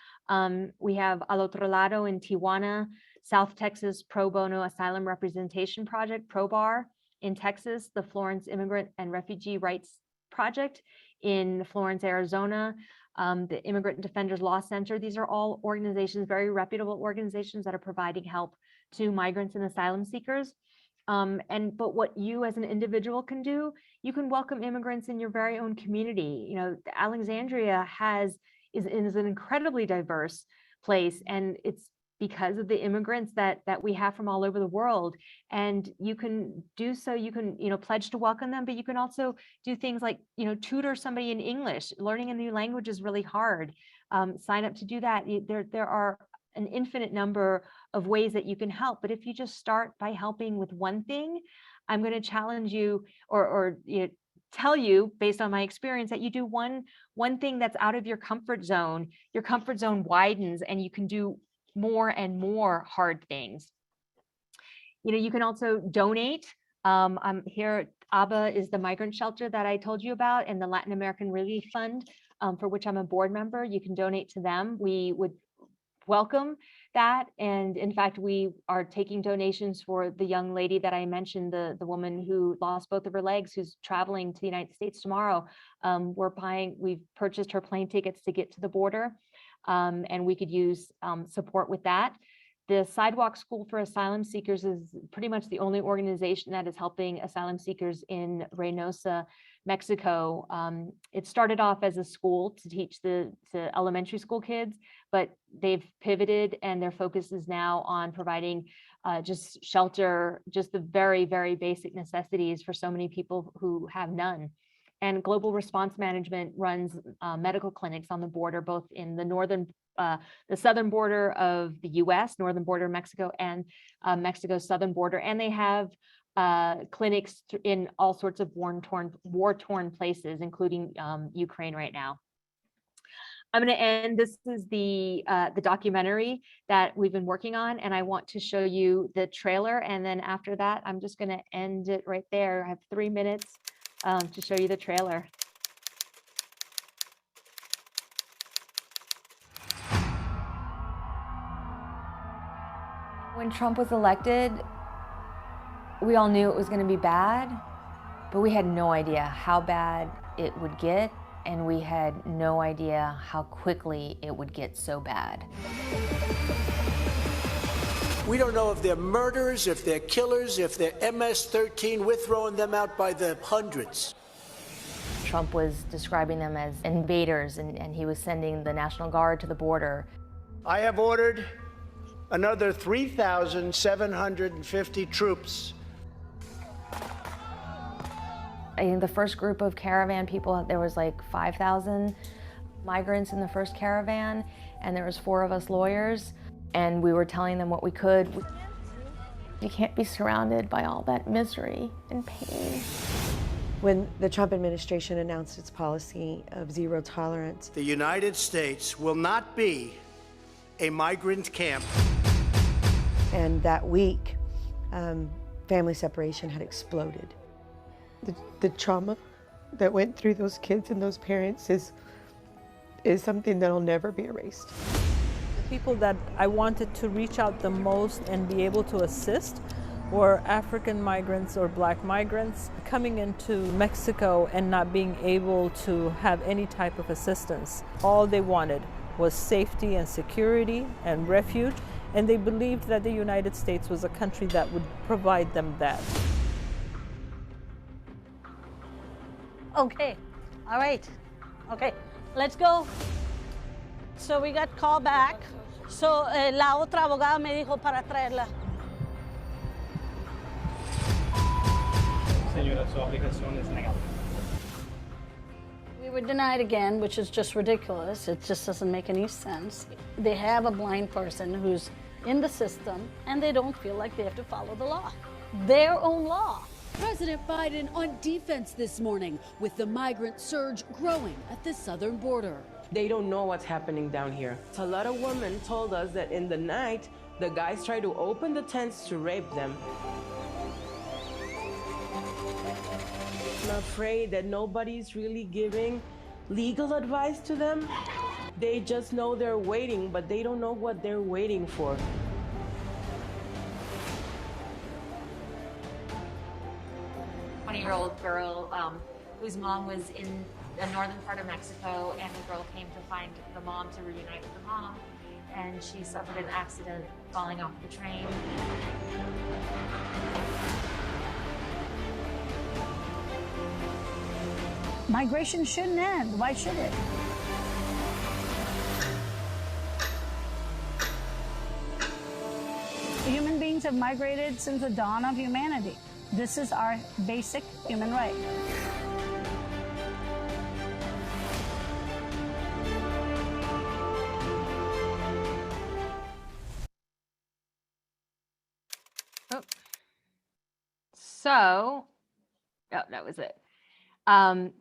We have Al Otro Lado in Tijuana, South Texas Pro Bono Asylum Representation Project, ProBAR in Texas, the Florence Immigrant and Refugee Rights Project in Florence, Arizona, the Immigrant Defenders Law Center. These are all organizations, very reputable organizations that are providing help to migrants and asylum seekers. But what you as an individual can do, you can welcome immigrants in your very own community. Alexandria is an incredibly diverse place, and it's because of the immigrants that we have from all over the world. And you can do so, you can, pledge to welcome them, but you can also do things like, tutor somebody in English. Learning a new language is really hard. Sign up to do that. There are an infinite number of ways that you can help. But if you just start by helping with one thing, I'm going to challenge you or tell you, based on my experience, that you do one thing that's out of your comfort zone widens and you can do more and more hard things. You can also donate. I'm here. ABBA is the migrant shelter that I told you about, and the Latin American Relief Fund, for which I'm a board member. You can donate to them. We would welcome that. And in fact, we are taking donations for the young lady that I mentioned, the woman who lost both of her legs, who's traveling to the United States tomorrow. We've purchased her plane tickets to get to the border, and we could use support with that. The Sidewalk School for Asylum Seekers is pretty much the only organization that is helping asylum seekers in Reynosa, Mexico. It started off as a school to teach the elementary school kids, but they've pivoted and their focus is now on providing just shelter, just the very, very basic necessities for so many people who have none. And Global Response Management runs medical clinics on the border, both in the southern border of the US, northern border of Mexico, and Mexico's southern border. And they have clinics in all sorts of war-torn places, including Ukraine right now. I'm going to end. This is the documentary that we've been working on, and I want to show you the trailer. And then after that, I'm just going to end it right there. I have 3 minutes to show you the trailer. When Trump was elected, we all knew it was going to be bad, but we had no idea how bad it would get, and we had no idea how quickly it would get so bad. We don't know if they're murderers, if they're killers, if they're MS-13. We're throwing them out by the hundreds. Trump was describing them as invaders, and he was sending the National Guard to the border. I have ordered another 3,750 troops. I think the first group of caravan people, there was like 5,000 migrants in the first caravan, and there was 4 of us lawyers, and we were telling them what we could. You can't be surrounded by all that misery and pain. When the Trump administration announced its policy of zero tolerance, The United States will not be a migrant camp. and that week, family separation had exploded. The trauma that went through those kids and those parents is something that'll never be erased. The people that I wanted to reach out the most and be able to assist were African migrants or Black migrants coming into Mexico and not being able to have any type of assistance. All they wanted was safety and security and refuge, and they believed that the United States was a country that would provide them that. Okay, all right. Okay, let's go. So we got called back. So la otra abogada me dijo para traerla. Señora, su aplicación es negada. We were denied again, which is just ridiculous. It just doesn't make any sense. They have a blind person who's in the system, and they don't feel like they have to follow the law, their own law. President Biden on defense this morning with the migrant surge growing at the southern border. They don't know what's happening down here. A lot of women told us that in the night, the guys try to open the tents to rape them. I'm afraid that nobody's really giving legal advice to them. They just know they're waiting, but they don't know what they're waiting for. 20-year-old girl whose mom was in the northern part of Mexico, and the girl came to find the mom to reunite with the mom, and she suffered an accident falling off the train. Migration shouldn't end. Why should it? Human beings have migrated since the dawn of humanity. This is our basic human right. Oh. So, oh, that was it.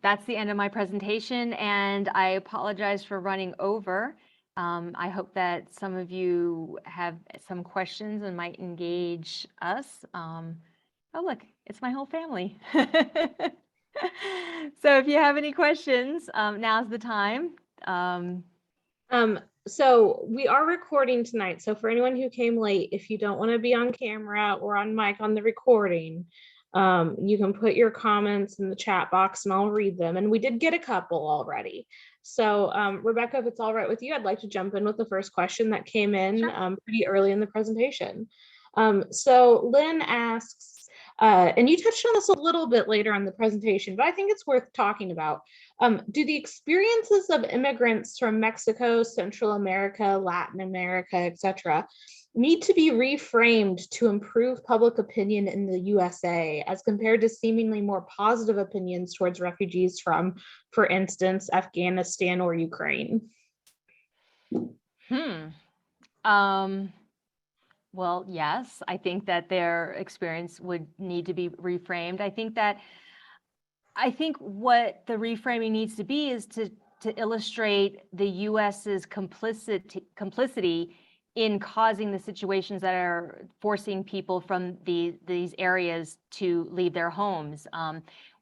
That's the end of my presentation, and I apologize for running over. I hope that some of you have some questions and might engage us. Oh, look, it's my whole family. So if you have any questions, now's the time. So we are recording tonight. So for anyone who came late, if you don't want to be on camera or on mic on the recording, you can put your comments in the chat box and I'll read them. And we did get a couple already. So Rebecca, if it's all right with you, I'd like to jump in with the first question that came in pretty early in the presentation. So Lynn asks, and you touched on this a little bit later in the presentation, but I think it's worth talking about. Do the experiences of immigrants from Mexico, Central America, Latin America, etc., need to be reframed to improve public opinion in the USA as compared to seemingly more positive opinions towards refugees from, for instance, Afghanistan or Ukraine? Well, yes, I think that their experience would need to be reframed. I think what the reframing needs to be is to illustrate the US's complicity in causing the situations that are forcing people from these areas to leave their homes.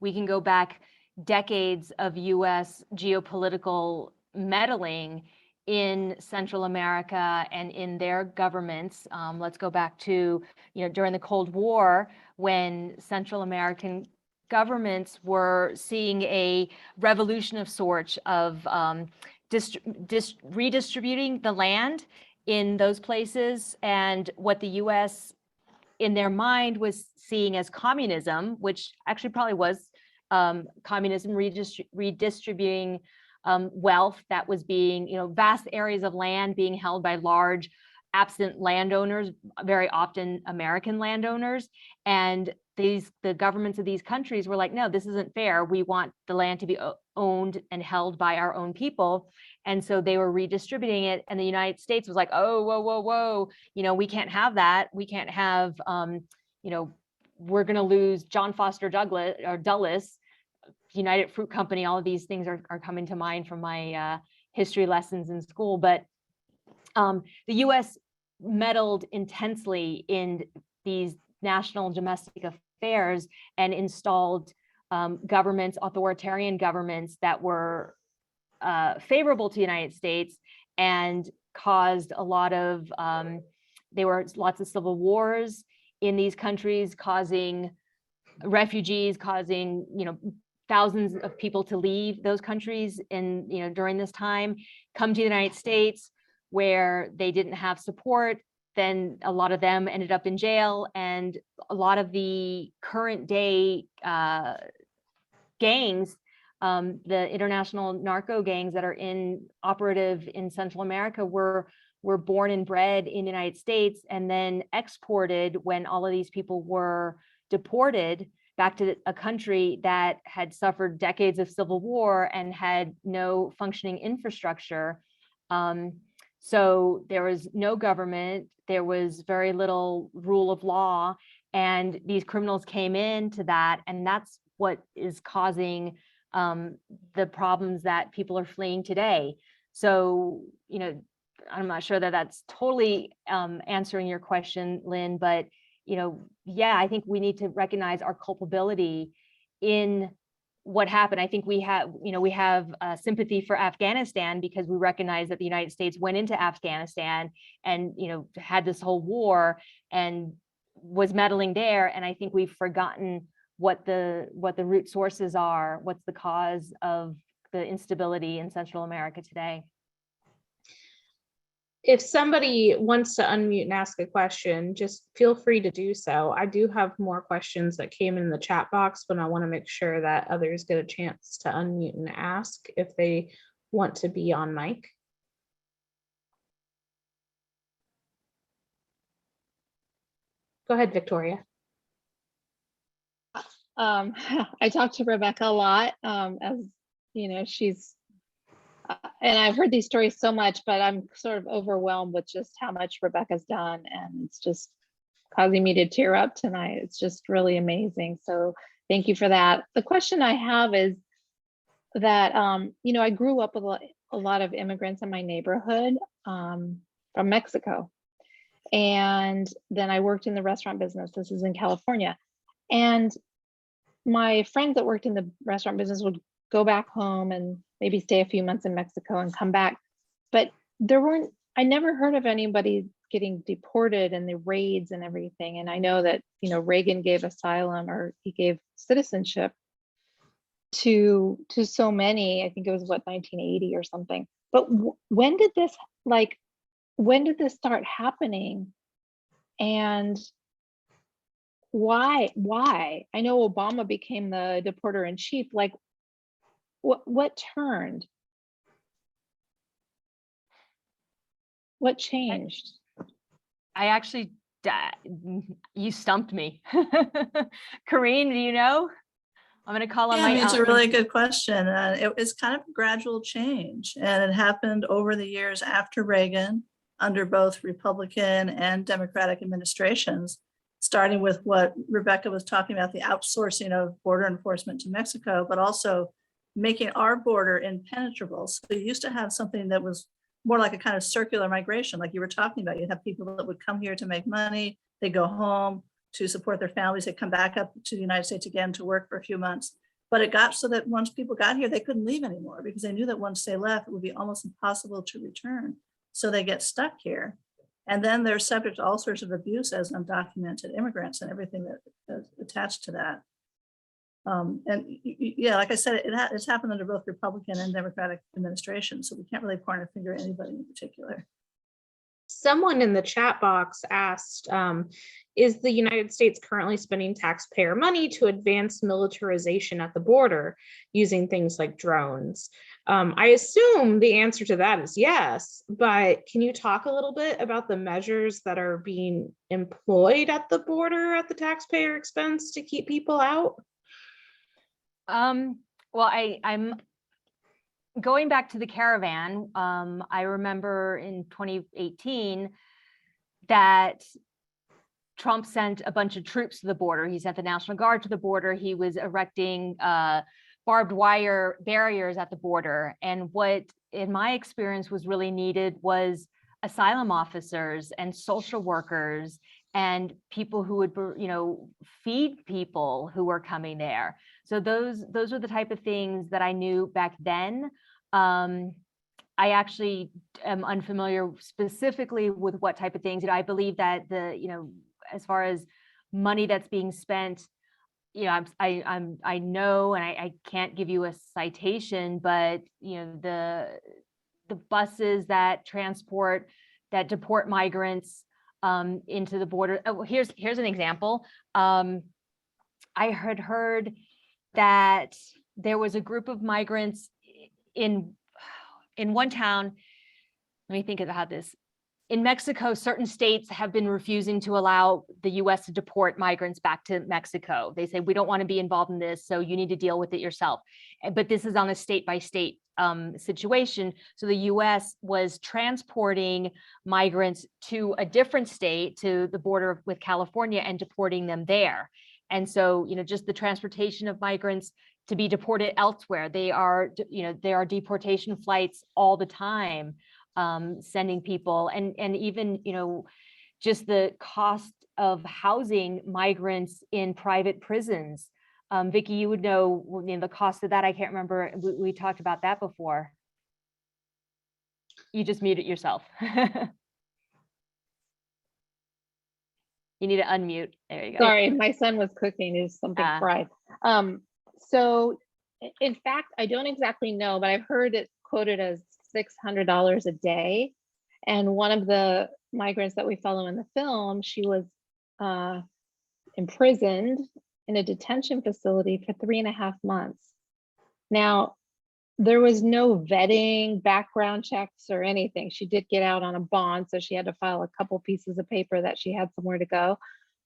We can go back decades of US geopolitical meddling in Central America and in their governments. Let's go back to, during the Cold War, when Central American governments were seeing a revolution of sorts of redistributing the land in those places, and what the US in their mind was seeing as communism, which actually probably was communism, redistributing wealth that was being, vast areas of land being held by large absent landowners, very often American landowners. And the governments of these countries were like, no, this isn't fair. We want the land to be owned and held by our own people. And so they were redistributing it. And the United States was like, oh, whoa, we can't have that. We can't have, we're going to lose John Foster Dulles, United Fruit Company. All of these things are coming to mind from my history lessons in school. But the US meddled intensely in these national domestic affairs and installed governments, authoritarian governments that were favorable to the United States, and caused a lot of, there were lots of civil wars in these countries, causing refugees, causing, thousands of people to leave those countries during this time, come to the United States, where they didn't have support. Then a lot of them ended up in jail, and a lot of the current day gangs, the international narco gangs that are operative in Central America, were born and bred in the United States and then exported when all of these people were deported back to a country that had suffered decades of civil war and had no functioning infrastructure. So there was no government, there was very little rule of law, and these criminals came into that, and that's what is causing the problems that people are fleeing today. So, I'm not sure that that's totally answering your question, Lynn, but yeah, I think we need to recognize our culpability in what happened. I think we have sympathy for Afghanistan, because we recognize that the United States went into Afghanistan and, had this whole war and was meddling there. And I think we've forgotten what the root sources are, what's the cause of the instability in Central America today. If somebody wants to unmute and ask a question, just feel free to do so. I do have more questions that came in the chat box, but I want to make sure that others get a chance to unmute and ask if they want to be on mic. Go ahead, Victoria. I talk to Rebecca a lot, as she's, and I've heard these stories so much, but I'm sort of overwhelmed with just how much Rebecca's done, and it's just causing me to tear up tonight. It's just really amazing. So thank you for that. The question I have is that, I grew up with a lot of immigrants in my neighborhood from Mexico. And then I worked in the restaurant business. This is in California. And my friends that worked in the restaurant business would go back home and maybe stay a few months in Mexico and come back. But I never heard of anybody getting deported and the raids and everything. And I know that, Reagan gave asylum, or he gave citizenship to so many. I think it was 1980 or something. But when did this start happening? And why? I know Obama became the deporter in chief. What turned? What changed? I actually, you stumped me. Karine, do you know? I'm going to call on my. It's a really good question. It was kind of a gradual change, and it happened over the years after Reagan. under both Republican and Democratic administrations, starting with what Rebecca was talking about, the outsourcing of border enforcement to Mexico, but also making our border impenetrable. So we used to have something that was more like a kind of circular migration, like you were talking about. You'd have people that would come here to make money, they go home to support their families, they come back up to the United States again to work for a few months. But it got so that once people got here, they couldn't leave anymore because they knew that once they left, it would be almost impossible to return. So they get stuck here. And then they're subject to all sorts of abuse as undocumented immigrants and everything that is attached to that. Yeah, like I said, it's happened under both Republican and Democratic administrations, so we can't really point a finger at anybody in particular. Someone in the chat box asked, is the United States currently spending taxpayer money to advance militarization at the border using things like drones? I assume the answer to that is yes, but can you talk a little bit about the measures that are being employed at the border at the taxpayer expense to keep people out? Well, I'm going back to the caravan. I remember in 2018 that Trump sent a bunch of troops to the border. He sent the National Guard to the border. He was erecting barbed wire barriers at the border. And what, in my experience, was really needed was asylum officers and social workers and people who would, feed people who were coming there. So those are the type of things that I knew back then. I actually am unfamiliar specifically with what type of things. I believe that as far as money that's being spent, I know, and I can't give you a citation, but the buses that deport migrants into the border. Oh, here's an example. I had heard that there was a group of migrants in one town. Let me think about this. In Mexico, certain states have been refusing to allow the US to deport migrants back to Mexico. They say, we don't want to be involved in this, so you need to deal with it yourself. But this is on a state-by-state situation. So the US was transporting migrants to a different state, to the border with California, and deporting them there. And so, just the transportation of migrants to be deported elsewhere, there are deportation flights all the time. Sending people and even, just the cost of housing migrants in private prisons. Vicki, you would know, the cost of that. I can't remember. We talked about that before. You just muted yourself. You need to unmute. There you go. Sorry, my son was cooking. Is something fried. So in fact, I don't exactly know, but I've heard it quoted as $600 a day. And one of the migrants that we follow in the film, she was imprisoned in a detention facility for 3.5 months. Now, there was no vetting, background checks or anything. She did get out on a bond, so she had to file a couple pieces of paper that she had somewhere to go.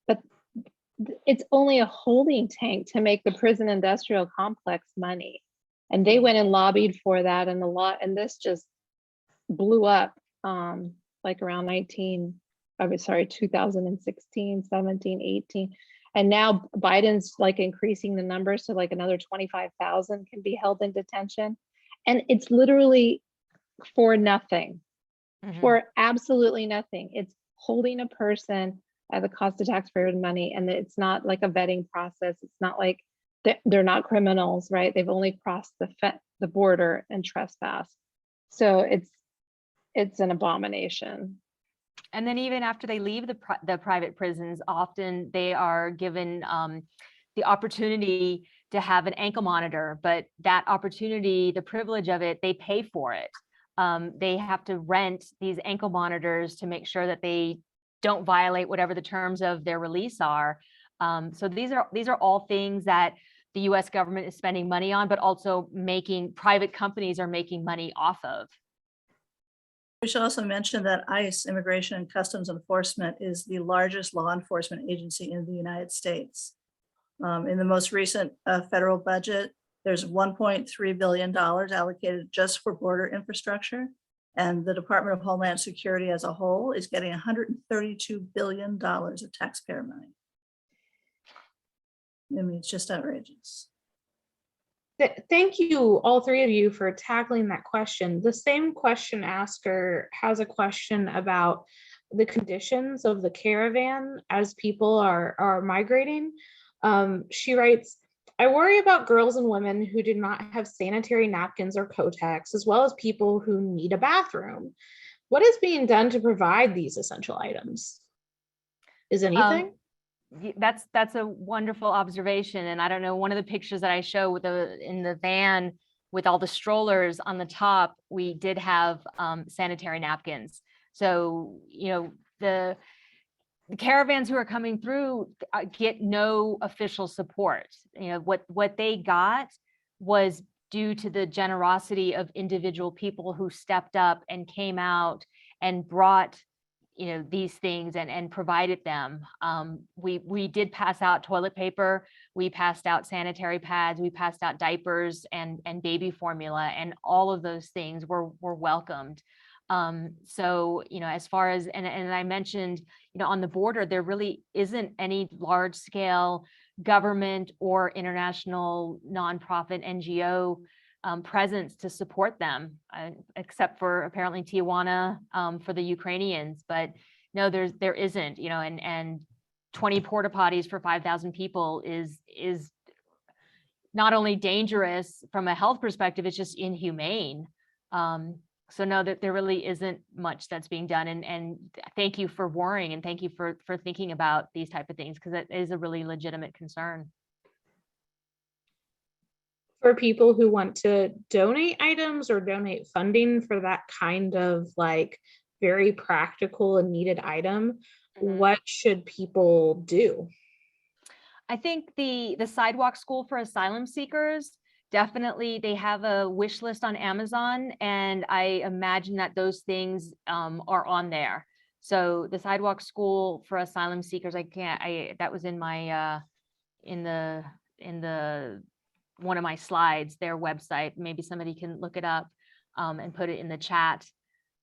But it's only a holding tank to make the prison industrial complex money. And they went and lobbied for that, and this just blew up like around 2016, 17, 18. And now Biden's like increasing the numbers to like another 25,000 can be held in detention. And it's literally for nothing, for absolutely nothing. It's holding a person at the cost of taxpayer money. And it's not like a vetting process. It's not like they're not criminals, right? They've only crossed the border and trespassed. So it's an abomination. And then even after they leave the private prisons, often they are given the opportunity to have an ankle monitor, but that opportunity, the privilege of it, they pay for it. They have to rent these ankle monitors to make sure that they don't violate whatever the terms of their release are. So these are all things that the US government is spending money on, but also private companies are making money off of. We should also mention that ICE, Immigration and Customs Enforcement, is the largest law enforcement agency in the United States. In the most recent federal budget, there's $1.3 billion allocated just for border infrastructure. And the Department of Homeland Security as a whole is getting $132 billion of taxpayer money. I mean, it's just outrageous. Thank you, all three of you, for tackling that question. The same question asker has a question about the conditions of the caravan as people are migrating. She writes, I worry about girls and women who do not have sanitary napkins or Kotex, as well as people who need a bathroom. What is being done to provide these essential items? Is anything? That's a wonderful observation. And I don't know, one of the pictures that I show with in the van with all the strollers on the top, we did have sanitary napkins. So, you know, the caravans who are coming through get no official support. You know, what they got was due to the generosity of individual people who stepped up and came out and brought, you know, these things and provided them. We did pass out toilet paper, we passed out sanitary pads, we passed out diapers and baby formula, and all of those things were welcomed. So, you know, as far as, and I mentioned, you know, on the border, there really isn't any large scale government or international nonprofit NGO presence to support them, except for apparently Tijuana for the Ukrainians. But no, there isn't, you know, and 20 porta potties for 5,000 people is not only dangerous from a health perspective, it's just inhumane. So no, that there really isn't much that's being done. And thank you for worrying, and thank you for thinking about these type of things, because it is a really legitimate concern. For people who want to donate items or donate funding for that kind of like very practical and needed item, what should people do? I think the sidewalk school for asylum seekers, definitely they have a wish list on Amazon, and I imagine that those things are on there. So the sidewalk school for asylum seekers, that was in my in the one of my slides, their website. Maybe somebody can look it up and put it in the chat.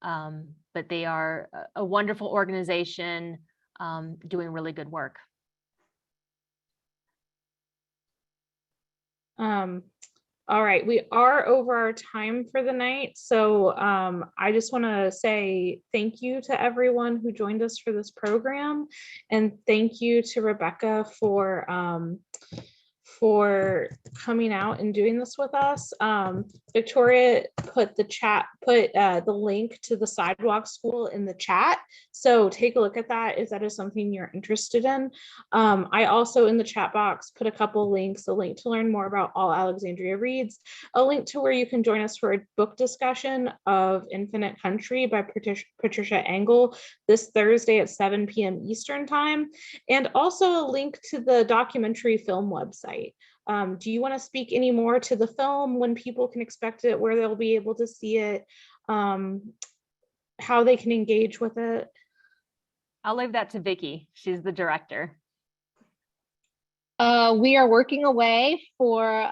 But they are a wonderful organization doing really good work. All right, we are over our time for the night. So I just want to say thank you to everyone who joined us for this program. And thank you to Rebecca for coming out and doing this with us. Victoria put the link to the sidewalk school in the chat. So take a look at that if that is something you're interested in. I also in the chat box put a couple links, a link to learn more about All Alexandria Reads, a link to where you can join us for a book discussion of Infinite Country by Patricia Engel this Thursday at 7 p.m. Eastern time, and also a link to the documentary film website. Do you want to speak any more to the film, when people can expect it, where they'll be able to see it, how they can engage with it? I'll leave that to Vicky. She's the director. We are working away for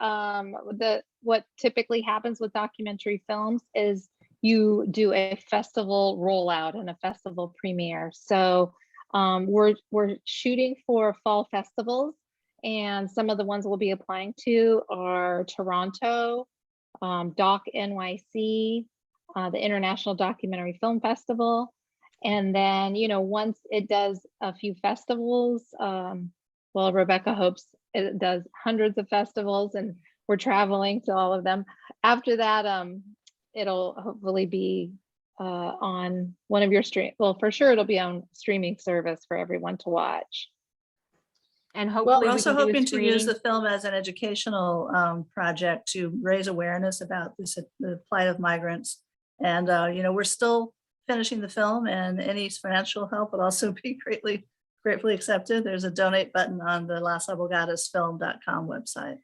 what typically happens with documentary films is you do a festival rollout and a festival premiere. So we're shooting for fall festivals, and some of the ones we'll be applying to are Toronto, Doc NYC, the International Documentary Film Festival. And then, you know, once it does a few festivals, well, Rebecca hopes it does hundreds of festivals, and we're traveling to all of them. After that, it'll hopefully be on one of your well, for sure it'll be on streaming service for everyone to watch. And hopefully we're also hoping to use the film as an educational project to raise awareness about the plight of migrants. And, you know, we're still finishing the film, and any financial help would also be gratefully accepted. There's a donate button on the lasabogadasfilm.com website.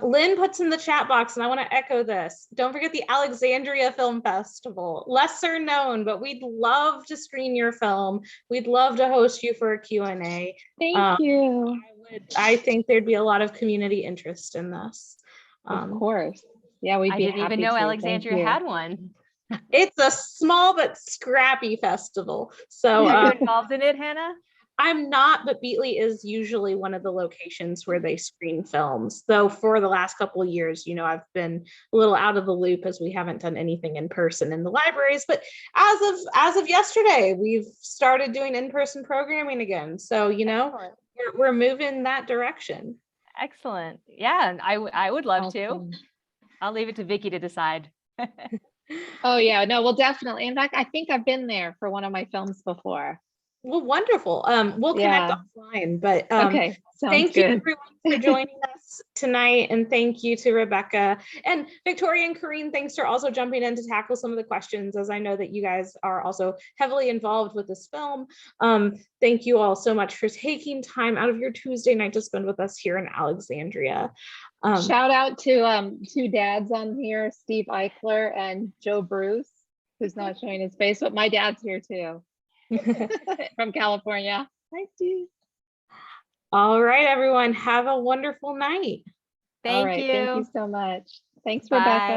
Lynn puts in the chat box, and I want to echo this. Don't forget the Alexandria Film Festival. Lesser known, but we'd love to screen your film. We'd love to host you for a Q&A. Thank you. I think there'd be a lot of community interest in this. Of course. Yeah, we'd be happy to. I didn't even know Alexandria had one. It's a small but scrappy festival. So Are you involved in it, Hannah? I'm not, but Beatley is usually one of the locations where they screen films. Though for the last couple of years, I've been a little out of the loop as we haven't done anything in person in the libraries. But as of yesterday, we've started doing in-person programming again. So, we're moving that direction. Excellent. Yeah, and I would love to. Awesome. I'll leave it to Vicky to decide. Oh yeah, no, well, definitely. In fact, I think I've been there for one of my films before. Well, wonderful. We'll connect offline, but Okay, sounds thank you good. everyone for joining us tonight, and thank you to Rebecca and Victoria and Corrine. Thanks for also jumping in to tackle some of the questions, as I know that you guys are also heavily involved with this film. Thank you all so much for taking time out of your Tuesday night to spend with us here in Alexandria. Shout out to two dads on here, Steve Eichler and Joe Bruce, who's not showing his face, but my dad's here too. From California. Hi, Steve. All right, everyone. Have a wonderful night. Thank you. Thank you so much. Thanks, Bye. Rebecca.